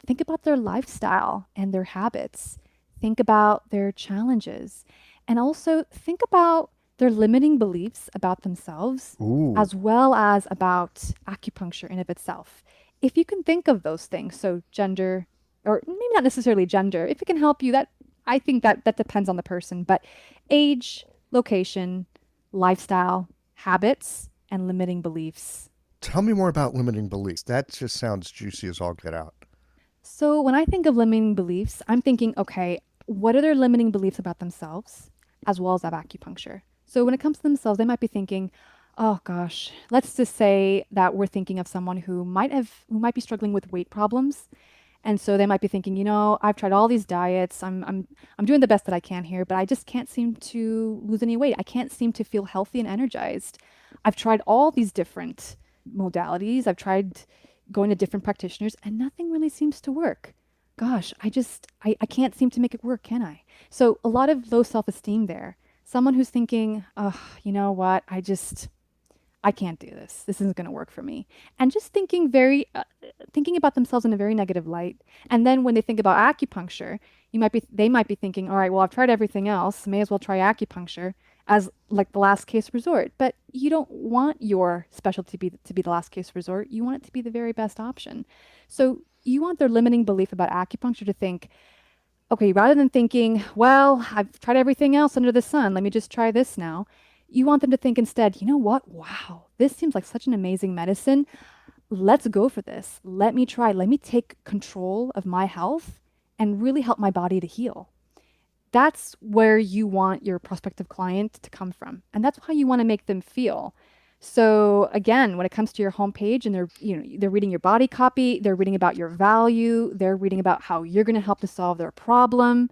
A: Think about their lifestyle and their habits. Think about their challenges. And also think about their limiting beliefs about themselves, as well as about acupuncture in of itself. If you can think of those things, so gender, or maybe not necessarily gender, if it can help you, that I think that depends on the person, but age, location, lifestyle, habits, and limiting beliefs.
B: Tell me more about limiting beliefs. That just sounds juicy as all get out.
A: So when I think of limiting beliefs, I'm thinking, okay, what are their limiting beliefs about themselves, as well as of acupuncture? So when it comes to themselves, they might be thinking, oh gosh, let's just say that we're thinking of someone who might be struggling with weight problems. And so they might be thinking, I've tried all these diets. I'm doing the best that I can here, but I just can't seem to lose any weight. I can't seem to feel healthy and energized. I've tried all these different modalities. I've tried going to different practitioners and nothing really seems to work. Gosh, I can't seem to make it work, can I? So a lot of low self-esteem there. Someone who's thinking, oh, you know what? I can't do this. This isn't going to work for me. And just thinking about themselves in a very negative light. And then when they think about acupuncture, they might be thinking, all right, well, I've tried everything else. May as well try acupuncture. as like the last case resort. But you don't want your specialty to be the last case resort. You want it to be the very best option. So you want their limiting belief about acupuncture to think, okay, rather than thinking, well, I've tried everything else under the sun, let me just try this now. You want them to think instead, you know what? Wow, this seems like such an amazing medicine. Let's go for this. Let me try. Let me take control of my health and really help my body to heal. That's where you want your prospective client to come from. And that's how you want to make them feel. So again, when it comes to your homepage and they're reading your body copy, they're reading about your value, they're reading about how you're going to help to solve their problem,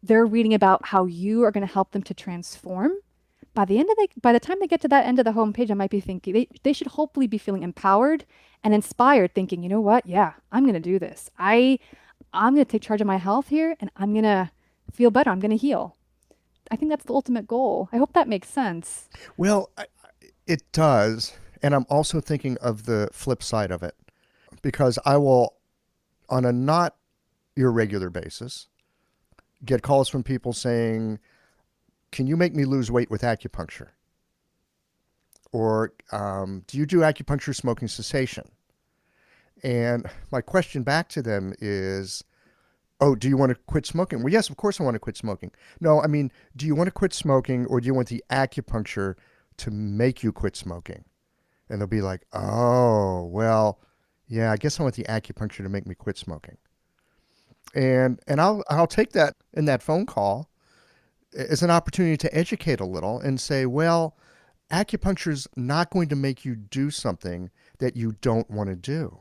A: they're reading about how you are going to help them to transform. By the time they get to that end of the homepage, I might be thinking they should hopefully be feeling empowered and inspired, thinking, you know what? Yeah, I'm going to do this. I'm going to take charge of my health here and I'm going to feel better. I'm going to heal. I think that's the ultimate goal. I hope that makes sense.
B: Well, it does. And I'm also thinking of the flip side of it, because I will, on a not irregular basis, get calls from people saying, can you make me lose weight with acupuncture? Or do you do acupuncture smoking cessation? And my question back to them is, oh, do you want to quit smoking? Well, yes, of course I want to quit smoking. No, I mean, do you want to quit smoking, or do you want the acupuncture to make you quit smoking? And they'll be like, oh, well, yeah, I guess I want the acupuncture to make me quit smoking. And I'll take that in that phone call as an opportunity to educate a little and say, well, acupuncture is not going to make you do something that you don't want to do,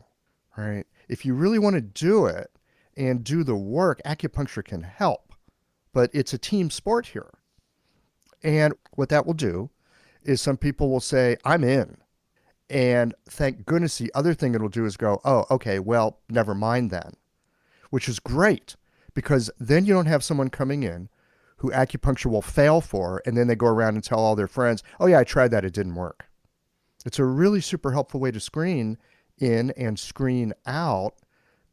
B: right? If you really want to do it and do the work, acupuncture can help, but it's a team sport here. And what that will do is some people will say, I'm in. And thank goodness the other thing it'll do is go, oh, okay, well, never mind then, which is great, because then you don't have someone coming in who acupuncture will fail for, and then they go around and tell all their friends, oh yeah, I tried that, it didn't work. It's a really super helpful way to screen in and screen out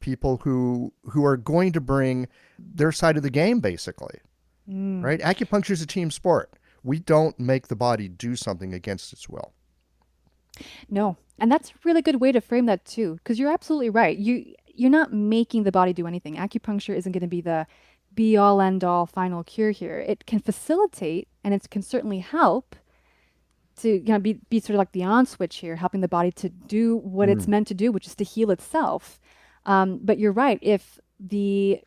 B: people who are going to bring their side of the game, basically. Right? Acupuncture is a team sport. We don't make the body do something against its will.
A: No. And that's a really good way to frame that too, because you're absolutely right. You're not making the body do anything. Acupuncture isn't going to be the be all end all final cure here. It can facilitate and it can certainly help to be sort of like the on switch here, helping the body to do what it's meant to do, which is to heal itself. But you're right. If the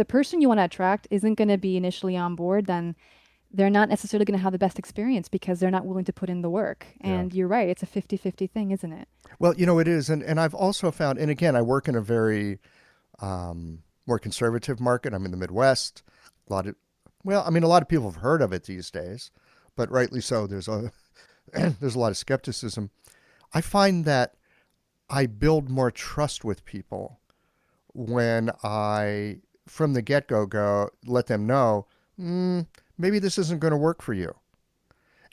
A: person you want to attract isn't going to be initially on board, then they're not necessarily going to have the best experience because they're not willing to put in the work. And you're right. It's a 50-50 thing, isn't it?
B: Well, it is. And I've also found, and again, I work in a very more conservative market. I'm in the Midwest. A lot of people have heard of it these days, but rightly so. There's a lot of skepticism. I find that I build more trust with people when I, from the get-go, let them know, maybe this isn't going to work for you.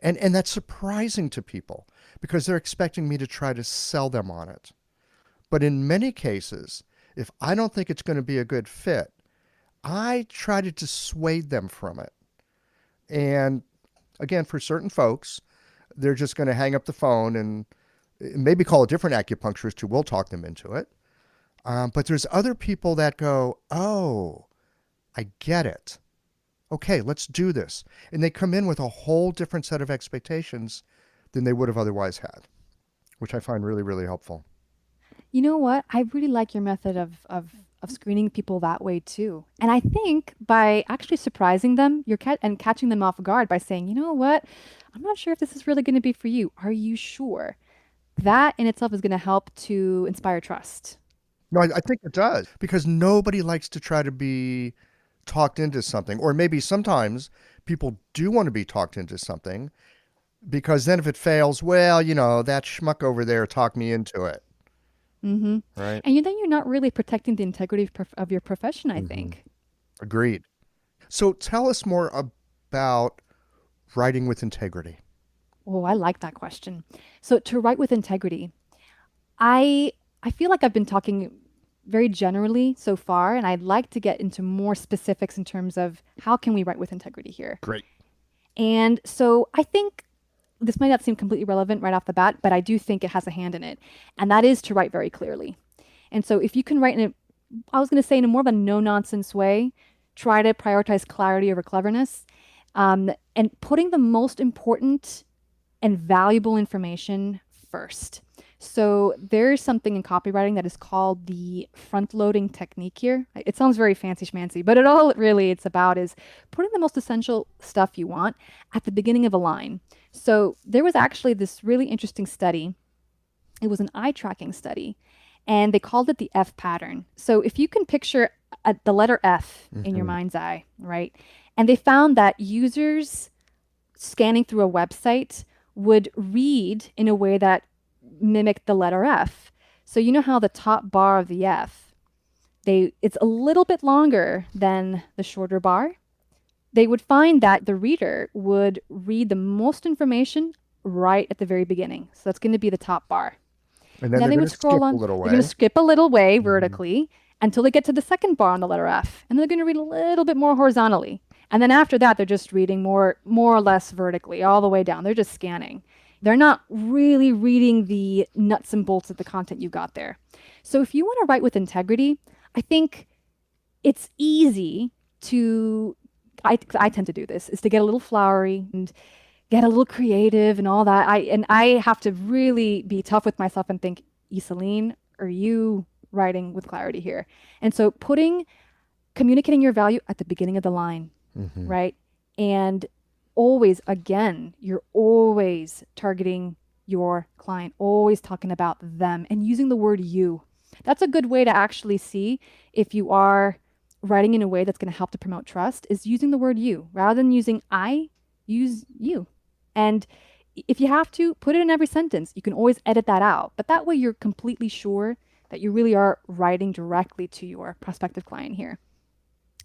B: And that's surprising to people because they're expecting me to try to sell them on it. But in many cases, if I don't think it's going to be a good fit, I try to dissuade them from it. And again, for certain folks, they're just going to hang up the phone and maybe call a different acupuncturist who will talk them into it. But there's other people that go, oh, I get it. Okay, let's do this. And they come in with a whole different set of expectations than they would have otherwise had, which I find really, really helpful.
A: You know what? I really like your method of screening people that way too. And I think by actually surprising them, and catching them off guard by saying, you know what? I'm not sure if this is really going to be for you. Are you sure? That in itself is going to help to inspire trust.
B: No, I think it does, because nobody likes to try to be talked into something, or maybe sometimes people do want to be talked into something because then if it fails, well, that schmuck over there talked me into it.
A: Mm-hmm.
B: Right.
A: And then you're not really protecting the integrity of your profession, I think.
B: Agreed. So tell us more about writing with integrity.
A: Oh, I like that question. So to write with integrity, I feel like I've been talking very generally so far, and I'd like to get into more specifics in terms of how can we write with integrity here.
B: Great.
A: And so I think this might not seem completely relevant right off the bat, but I do think it has a hand in it. And that is to write very clearly. And so if you can write in a, I was going to say in a more of a no nonsense way, try to prioritize clarity over cleverness, and putting the most important and valuable information first. So there's something in copywriting that is called the front loading technique here. It sounds very fancy schmancy, but it's about is putting the most essential stuff you want at the beginning of a line. So there was actually this really interesting study. It was an eye tracking study, and they called it the F pattern. So if you can picture the letter F in your mind's eye, right? And they found that users scanning through a website would read in a way that mimicked the letter F. So you know how the top bar of the F, it's a little bit longer than the shorter bar. They would find that the reader would read the most information right at the very beginning. So that's going to be the top bar.
B: And then
A: they would scroll on. They're going to skip a little way vertically until they get to the second bar on the letter F. And they're going to read a little bit more horizontally. And then after that, they're just reading more or less vertically all the way down. They're just scanning. They're not really reading the nuts and bolts of the content you got there. So if you want to write with integrity, I think it's easy to, I tend to do this, is to get a little flowery and get a little creative and all that. I have to really be tough with myself and think, Iselin, are you writing with clarity here? And so communicating your value at the beginning of the line, right? And always, again, you're always targeting your client, always talking about them and using the word you. That's a good way to actually see if you are writing in a way that's going to help to promote trust, is using the word you. Rather than using I, use you. And if you have to, put it in every sentence. You can always edit that out. But that way you're completely sure that you really are writing directly to your prospective client here.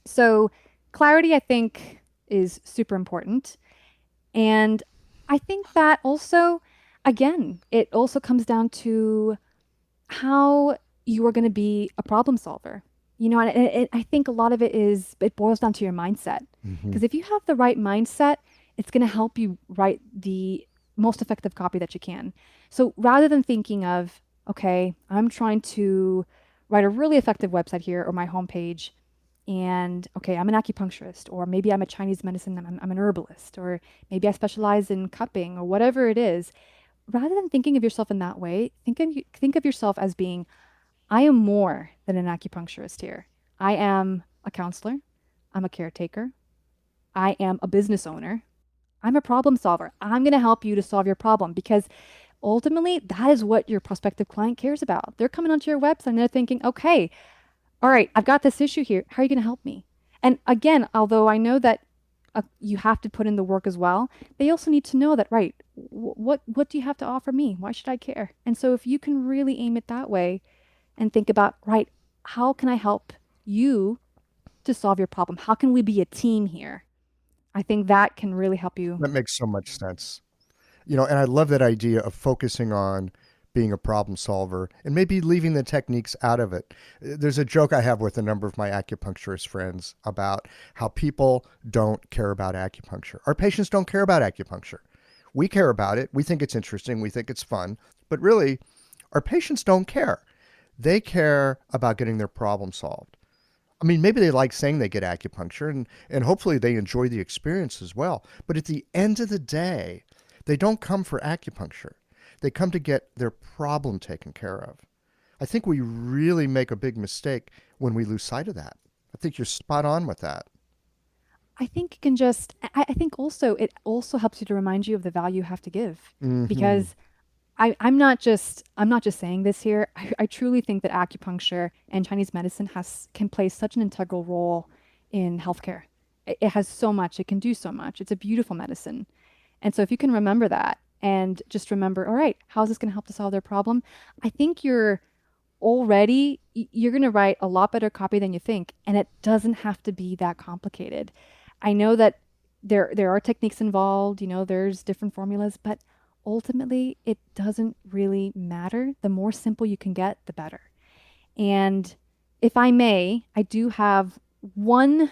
A: So clarity, I think, is super important. And I think that also, again, it also comes down to how you are going to be a problem solver. You know, and I think a lot of it boils down to your mindset. Because if you have the right mindset, it's going to help you write the most effective copy that you can. So rather than thinking of, okay, I'm trying to write a really effective website here or my homepage, and okay, I'm an acupuncturist, or maybe I'm a Chinese medicine, I'm an herbalist, or maybe I specialize in cupping or whatever it is. Rather than thinking of yourself in that way, think of yourself as being, I am more than an acupuncturist here. I am a counselor. I'm a caretaker. I am a business owner. I'm a problem solver. I'm going to help you to solve your problem, because ultimately that is what your prospective client cares about. They're coming onto your website and they're thinking, okay, all right, I've got this issue here. How are you going to help me? And again, although I know that you have to put in the work as well, they also need to know that, right, what do you have to offer me? Why should I care? And so if you can really aim it that way and think about, right, how can I help you to solve your problem? How can we be a team here? I think that can really help you.
B: That makes so much sense. And I love that idea of focusing on being a problem solver and maybe leaving the techniques out of it. There's a joke I have with a number of my acupuncturist friends about how people don't care about acupuncture. Our patients don't care about acupuncture. We care about it. We think it's interesting. We think it's fun. But really, our patients don't care. They care about getting their problem solved. I mean, maybe they like saying they get acupuncture, and hopefully they enjoy the experience as well. But at the end of the day, they don't come for acupuncture. They come to get their problem taken care of. I think we really make a big mistake when we lose sight of that. I think you're spot on with that.
A: I think you can I think also it also helps you to remind you of the value you have to give. Because I'm not just saying this here. I truly think that acupuncture and Chinese medicine can play such an integral role in healthcare. It has so much. It can do so much. It's a beautiful medicine. And so if you can remember that and just remember, all right, how is this going to help to solve their problem? I think you're going to write a lot better copy than you think. And it doesn't have to be that complicated. I know that there are techniques involved, there's different formulas, but ultimately, it doesn't really matter. The more simple you can get, the better. And if I may, I do have one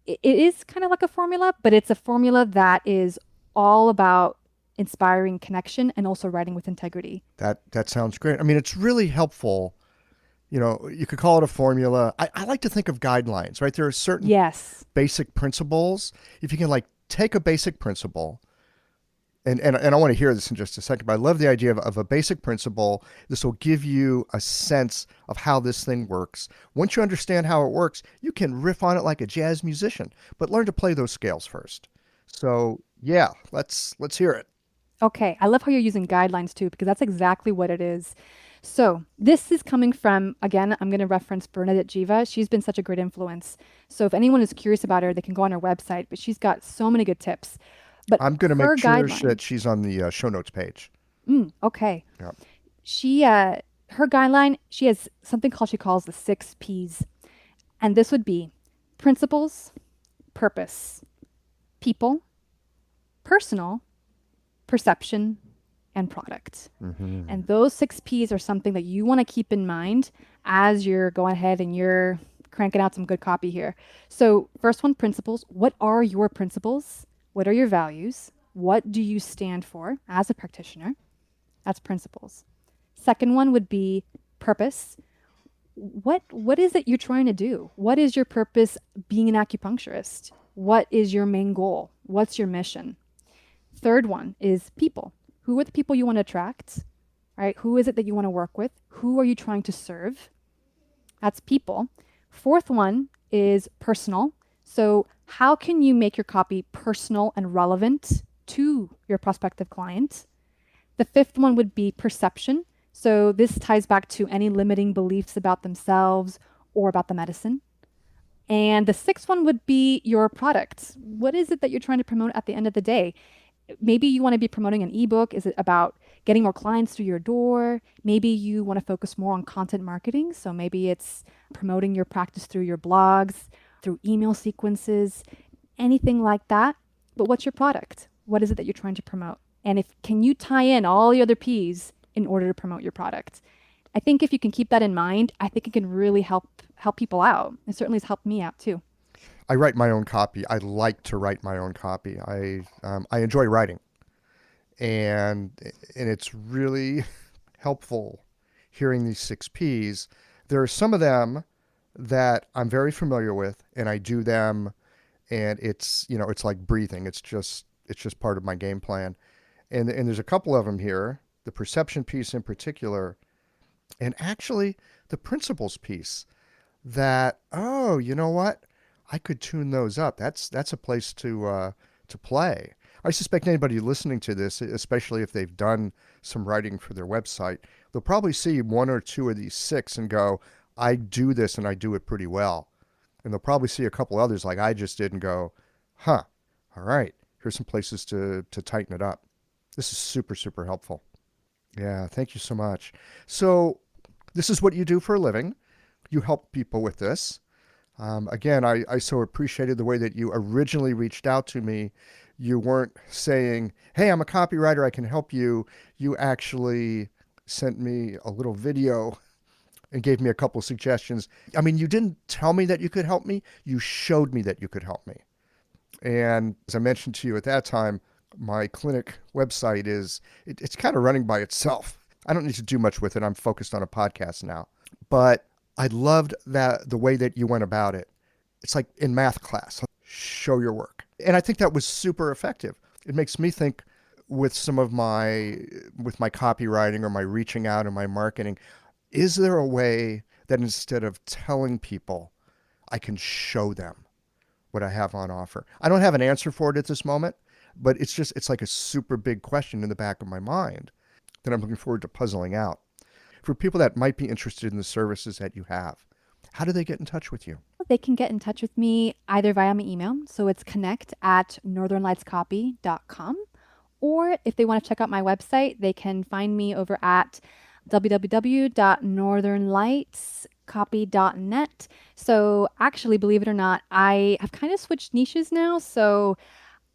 A: it is kind of like a formula, but it's a formula that is all about inspiring connection and also writing with integrity.
B: That sounds great. I mean, it's really helpful. You know, you could call it a formula. I like to think of guidelines, right? There are certain
A: Yes.
B: basic principles. If you can like take a basic principle, and I want to hear this in just a second, but I love the idea of a basic principle. This will give you a sense of how this thing works. Once you understand how it works, you can riff on it like a jazz musician, but learn to play those scales first. So yeah, let's hear it.
A: Okay, I love how you're using guidelines too, because that's exactly what it is. So this is coming from, again, I'm going to reference Bernadette Jiva. She's been such a great influence. So if anyone is curious about her, they can go on her website, but she's got so many good tips. But
B: I'm going to
A: her
B: make sure
A: guideline,
B: that she's on the show notes page.
A: okay.
B: Yeah.
A: She, her guideline, she has something she calls the 6 Ps. And this would be principles, purpose, people, personal, perception, and product. And those 6 Ps are something that you want to keep in mind as you're going ahead and you're cranking out some good copy here. So first one, principles. What are your principles? What are your values? What do you stand for as a practitioner? That's principles. Second one would be purpose. What is it you're trying to do? What is your purpose being an acupuncturist? What is your main goal? What's your mission? Third one is people. Who are the people you want to attract? Right? Who is it that you want to work with? Who are you trying to serve? That's people. Fourth one is personal. So how can you make your copy personal and relevant to your prospective client? The fifth one would be perception. So this ties back to any limiting beliefs about themselves or about the medicine. And the sixth one would be your product. What is it that you're trying to promote at the end of the day? Maybe you want to be promoting an ebook. Is it about getting more clients through your door? Maybe you want to focus more on content marketing. So maybe it's promoting your practice through your blogs, through email sequences, anything like that. But what's your product? What is it that you're trying to promote? And can you tie in all the other P's in order to promote your product? I think if you can keep that in mind, I think it can really help people out. It certainly has helped me out too.
B: I write my own copy. I like to write my own copy. I enjoy writing, and it's really helpful hearing these 6 Ps. There are some of them that I'm very familiar with, and I do them, and it's like breathing. It's just part of my game plan. And there's a couple of them here, the perception piece in particular, and actually the principles piece. That, oh, you know what? I could tune those up. That's a place to play. I suspect anybody listening to this, especially if they've done some writing for their website, they'll probably see 1 or 2 of these 6 and go, I do this and I do it pretty well. And they'll probably see a couple others like I just did and go, huh, all right, here's some places to tighten it up. This is super, super helpful. Yeah, thank you so much. So this is what you do for a living. You help people with this. Again, I so appreciated the way that you originally reached out to me. You weren't saying, hey, I'm a copywriter, I can help you. You actually sent me a little video and gave me a couple of suggestions. I mean, you didn't tell me that you could help me. You showed me that you could help me. And as I mentioned to you at that time, my clinic website it's kind of running by itself. I don't need to do much with it. I'm focused on a podcast now. But I loved the way that you went about it. It's like in math class, show your work. And I think that was super effective. It makes me think with my copywriting or my reaching out and my marketing, is there a way that instead of telling people, I can show them what I have on offer? I don't have an answer for it at this moment, but it's like a super big question in the back of my mind that I'm looking forward to puzzling out. For people that might be interested in the services that you have, how do they get in touch with you?
A: They can get in touch with me either via my email. So it's connect@northernlightscopy.com. Or if they want to check out my website, they can find me over at www.northernlightscopy.net. So actually, believe it or not, I have kind of switched niches now. So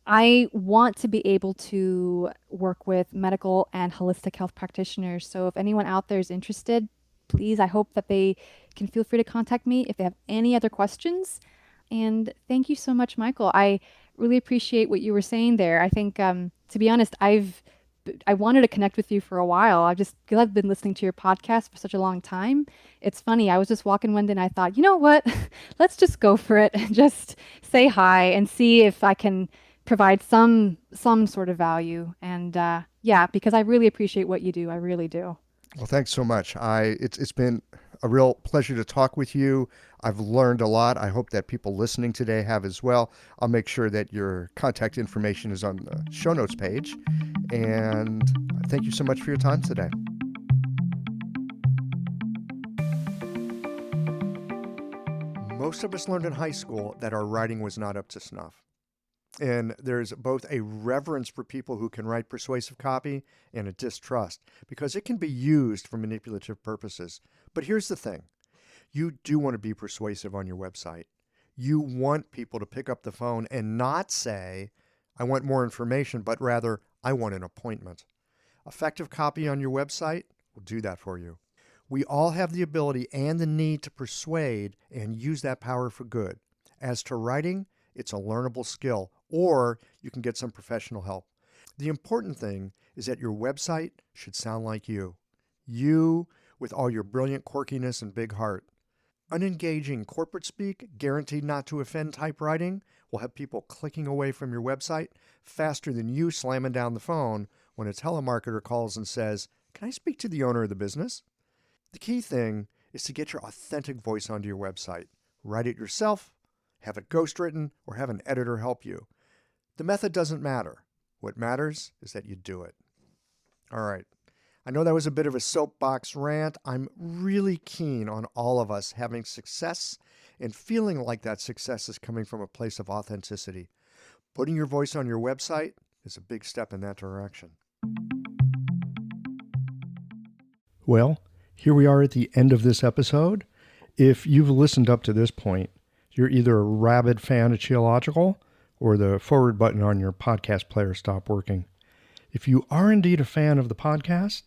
A: I want to be able to work with medical and holistic health practitioners. So if anyone out there is interested, please, I hope that they can feel free to contact me if they have any other questions. And thank you so much, Michael. I really appreciate what you were saying there. I think, to be honest, I wanted to connect with you for a while. Because I've been listening to your podcast for such a long time. It's funny. I was just walking one day and I thought, you know what? Let's just go for it and just say hi and see if I can provide some sort of value. And yeah, because I really appreciate what you do. I really do.
B: Well, thanks so much. It's been a real pleasure to talk with you. I've learned a lot. I hope that people listening today have as well. I'll make sure that your contact information is on the show notes page. And thank you so much for your time today. Most of us learned in high school that our writing was not up to snuff. And there's both a reverence for people who can write persuasive copy and a distrust because it can be used for manipulative purposes. But here's the thing. You do want to be persuasive on your website. You want people to pick up the phone and not say, I want more information, but rather, I want an appointment. Effective copy on your website will do that for you. We all have the ability and the need to persuade and use that power for good. As to writing, it's a learnable skill, or you can get some professional help. The important thing is that your website should sound like you. You, with all your brilliant quirkiness and big heart. Unengaging corporate speak, guaranteed not to offend typewriting, will have people clicking away from your website faster than you slamming down the phone when a telemarketer calls and says, "Can I speak to the owner of the business?" The key thing is to get your authentic voice onto your website. Write it yourself, have it ghostwritten, or have an editor help you. The method doesn't matter. What matters is that you do it. All right. I know that was a bit of a soapbox rant. I'm really keen on all of us having success and feeling like that success is coming from a place of authenticity. Putting your voice on your website is a big step in that direction. Well, here we are at the end of this episode. If you've listened up to this point, you're either a rabid fan of Cheological or the forward button on your podcast player stopped working. If you are indeed a fan of the podcast,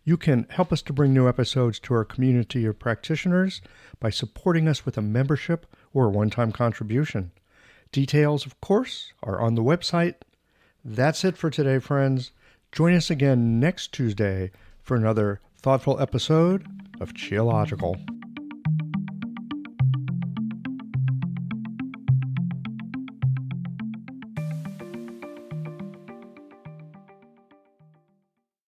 B: you can help us to bring new episodes to our community of practitioners by supporting us with a membership or a one-time contribution. Details, of course, are on the website. That's it for today, friends. Join us again next Tuesday for another thoughtful episode of Cheological.